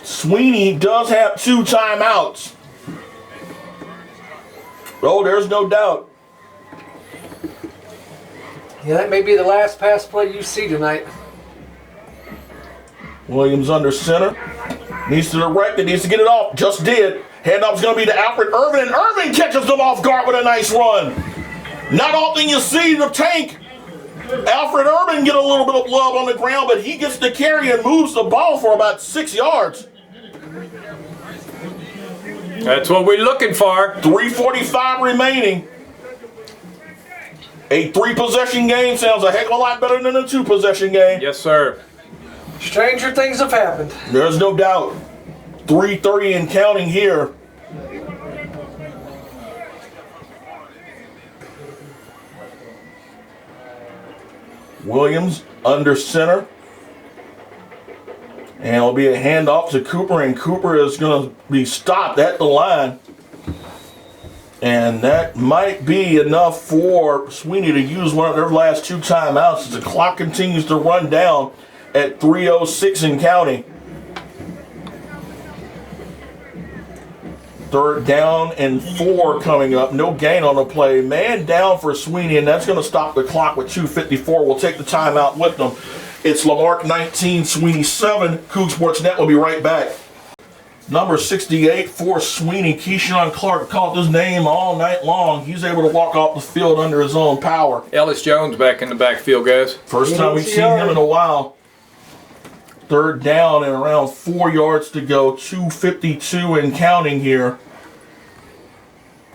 Sweeny does have 2 timeouts. Oh, there's no doubt. Yeah, that may be the last pass play you see tonight. Williams under center. Needs to direct it, needs to get it off. Just did. Handoff's going to be to Alfred Irvin, and Irvin catches them off guard with a nice run. Not often you see the tank Alfred Irvin get a little bit of love on the ground, but he gets the carry and moves the ball for about 6 yards. That's what we're looking for. 3:45 remaining. A 3-possession game sounds a heck of a lot better than a 2-possession game. Yes, sir. Stranger things have happened. There's no doubt. 3:30 and counting here. Williams under center. And it'll be a handoff to Cooper, and Cooper is going to be stopped at the line. And that might be enough for Sweeny to use one of their last 2 timeouts as the clock continues to run down at 3:06 and counting. 3rd down and 4 coming up. No gain on the play. Man down for Sweeny, and that's going to stop the clock with 2:54. We'll take the timeout with them. It's Lamarque 19, Sweeny 7. Coug Sports Net will be right back. Number 68 for Sweeny, Keyshawn Clark, called his name all night long. He's able to walk off the field under his own power. Ellis Jones back in the backfield, guys. First time we've seen him in a while. 3rd down and around 4 yards to go. 2:52 and counting here.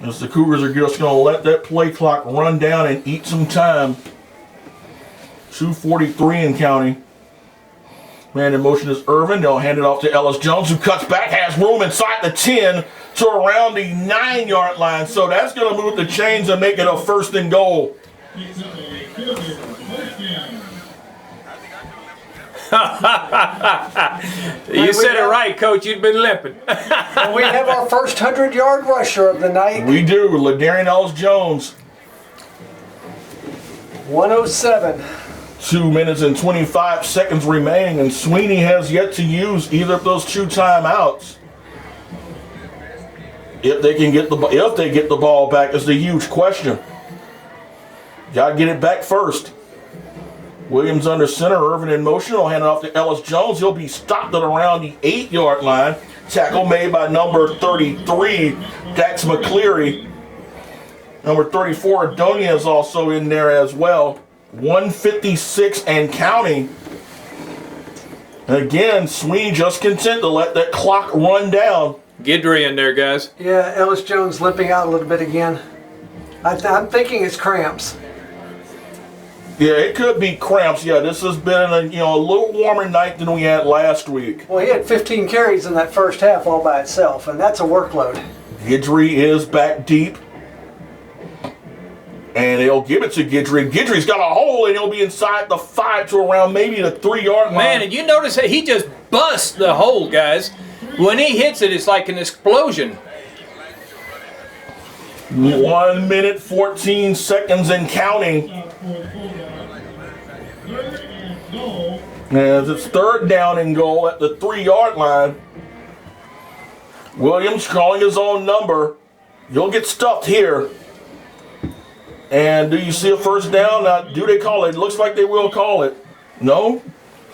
As the Cougars are just going to let that play clock run down and eat some time. 2:43 and counting. Man in motion is Irvin. They'll hand it off to Ellis Jones, who cuts back, has room inside the 10 to around the 9-yard line. So that's going to move the chains and make it a 1st and goal. You said it right, Coach. You'd been limping. And we have our first 100-yard rusher of the night. We do. LaDarian Ellis Jones. 107. 2 minutes and 25 seconds remaining, and Sweeny has yet to use either of those 2 timeouts. If they get the ball back is the huge question. Got to get it back first. Williams under center, Irvin in motion. He'll hand it off to Ellis Jones. He'll be stopped at around the 8-yard line. Tackle made by number 33, Dax McCleary. Number 34, Adonia is also in there as well. 1:56 and counting. And again, Sweeny just content to let that clock run down. Guidry in there, guys. Yeah, Ellis Jones limping out a little bit again. I'm thinking it's cramps. Yeah, it could be cramps. Yeah, this has been a little warmer night than we had last week. Well, he had 15 carries in that first half all by itself, and that's a workload. Guidry is back deep. And they'll give it to Guidry. Guidry's got a hole, and he'll be inside the 5 to around maybe the 3-yard line. Man, and you notice that he just busts the hole, guys. When he hits it, it's like an explosion. 1 minute, 14 seconds and counting. As it's 3rd down and goal at the 3-yard line. Williams calling his own number. You'll get stuffed here. And do you see a 1st down? Now, do they call it? It looks like they will call it. No?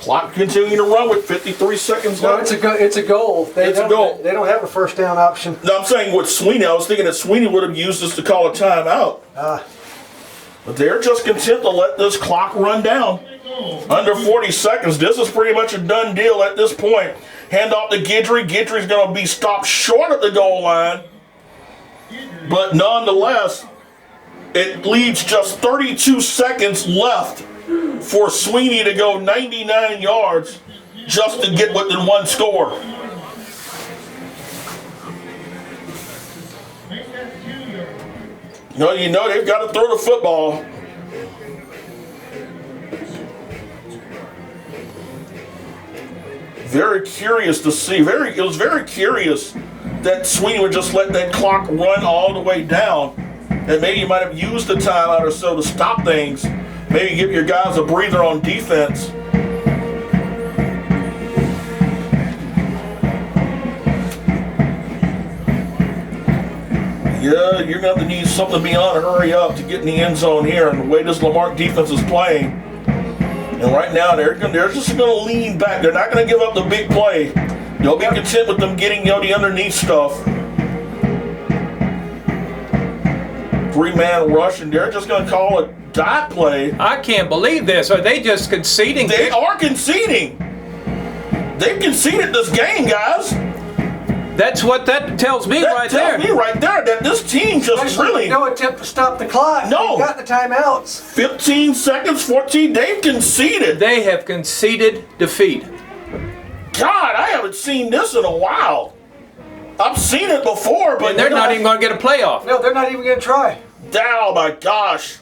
Clock continuing to run with 53 seconds No, left. it's a goal. They don't have a 1st down option. No, I'm saying with Sweeny, I was thinking that Sweeny would have used this to call a timeout. But they're just content to let this clock run down. Under 40 seconds. This is pretty much a done deal at this point. Hand off to Guidry. Guidry's going to be stopped short of the goal line. But nonetheless, it leaves just 32 seconds left for Sweeny to go 99 yards just to get within 1 score. They've got to throw the football. Very curious to see. It was very curious that Sweeny would just let that clock run all the way down. And maybe you might have used the timeout or so to stop things. Maybe give your guys a breather on defense. Yeah, you're going to have to need something beyond a hurry up to get in the end zone here. And the way this Lamarque defense is playing. And right now, they're just going to lean back. They're not going to give up the big play. They'll be content with them getting the underneath stuff. 3-man rush, and they're just going to call it dot play. I can't believe this. Are they just conceding? They are conceding. They've conceded this game, guys. That's what that tells me That right tells there. me right there that this team just Especially really no attempt to stop the clock. No. They got the timeouts. 15 seconds, 14. They've conceded. They have conceded defeat. God, I haven't seen this in a while. I've seen it before, but And they're not even going to get a playoff. No, they're not even going to try. Oh my gosh.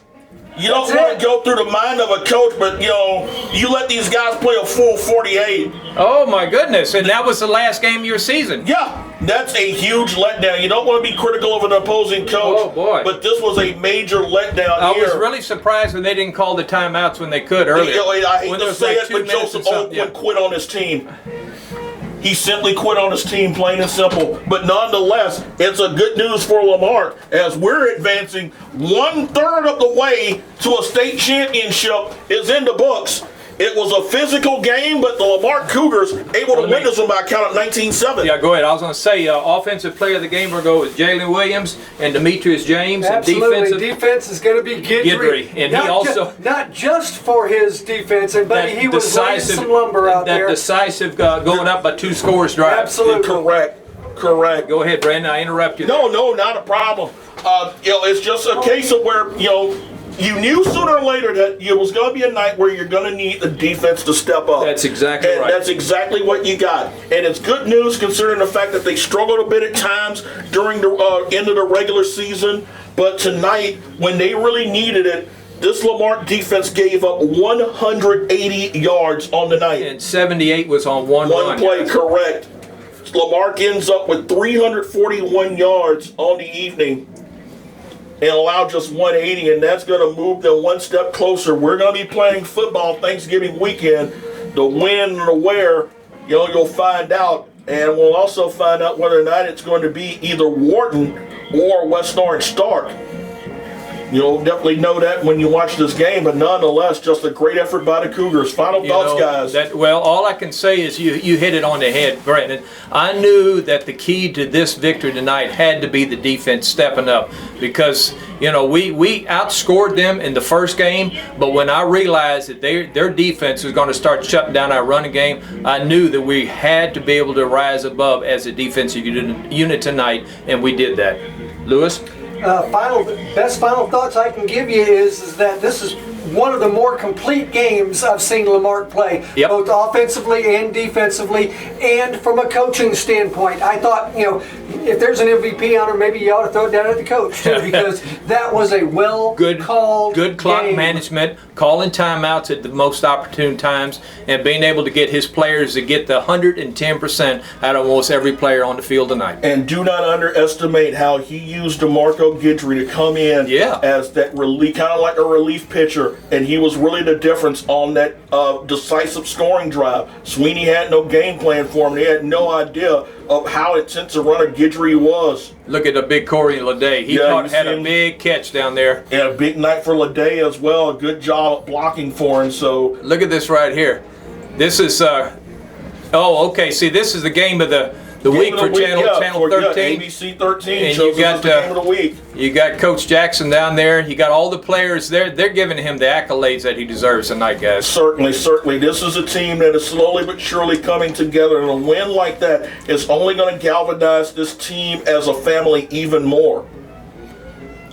You don't That's want it. to go through the mind of a coach, but you let these guys play a full 48. Oh my goodness! And that was the last game of your season. Yeah, that's a huge letdown. You don't want to be critical of an opposing coach. Oh, boy. But this was a major letdown I here. was really surprised when they didn't call the timeouts when they could earlier. I hate When to there was say like it, 2 but minutes Joseph or something. Oakwood quit on his team. He simply quit on his team, plain and simple. But nonetheless, it's a good news for Lamar as we're advancing 1/3 of the way to a state championship is in the books. It was a physical game, but the Lamar Cougars able to win this one by a count of 19-7. Yeah, go ahead. I was going to say, offensive player of the game, we're going to go with Jalen Williams and Demetrius James. Absolutely. And Defense is going to be Guidry. And he also... not just for his defense, but he was laying some lumber out that there. decisive going up by 2 scores drive. Absolutely. Correct. Go ahead, Brandon. I interrupt you. No, not a problem. It's just a case of where, you knew sooner or later that it was going to be a night where you're going to need the defense to step up. That's exactly and right. That's exactly what you got. And it's good news considering the fact that they struggled a bit at times during the end of the regular season. But tonight, when they really needed it, this Lamar defense gave up 180 yards on the night. And 78 was on one play, correct. Lamar ends up with 341 yards on the evening and allowed just 180, and that's going to move them one step closer. We're going to be playing football Thanksgiving weekend. The when and the where, you'll find out, and we'll also find out whether or not it's going to be either Wharton or West Orange Stark. You'll definitely know that when you watch this game, but nonetheless, just a great effort by the Cougars. Final thoughts, guys. All I can say is you hit it on the head, Brandon. I knew that the key to this victory tonight had to be the defense stepping up because, we outscored them in the first game, but when I realized that their defense was going to start shutting down our running game, I knew that we had to be able to rise above as a defensive unit tonight, and we did that. Lewis? Best final thoughts I can give you is that this is one of the more complete games I've seen Lamar play, both offensively and defensively, and from a coaching standpoint. I thought, if there's an MVP honor, maybe you ought to throw it down at the coach too, because that was a well-called good clock game. management, calling timeouts at the most opportune times, and being able to get his players to get the 110% out of almost every player on the field tonight. And do not underestimate how he used DeMarco Guidry to come in as that relief, kind of like a relief pitcher, and he was really the difference on that decisive scoring drive. Sweeny had no game plan for him. They had no idea of how intense a runner Guidry was. Look at the big Corey Leday. He had a big catch down there. And a big night for Leday as well. A good job blocking for him. So look at this right here. This is okay. See, this is the game of the week for Channel 13. ABC 13 and shows us the game of the week. You got Coach Jackson down there. You got all the players there. They're giving him the accolades that he deserves tonight, guys. Certainly. This is a team that is slowly but surely coming together, and a win like that is only going to galvanize this team as a family even more.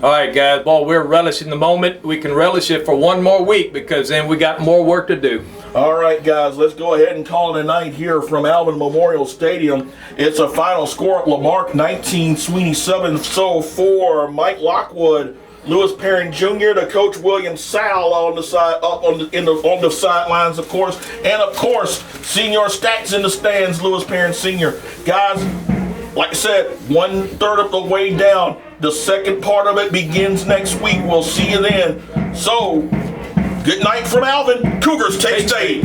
All right, guys. Well, we're relishing the moment. We can relish it for one more week because then we got more work to do. All right, guys, let's go ahead and call it a night here from Alvin Memorial Stadium. It's a final score: Lamarck 19, Sweeny 7. So for Mike Lockwood, Lewis Perrin Jr., to Coach William Sal on the side, on the sidelines, of course, and of course, Senior Stats in the stands, Lewis Perrin Sr. Guys, like I said, 1/3 of the way down. The second part of it begins next week. We'll see you then. So, good night from Alvin. Cougars take state.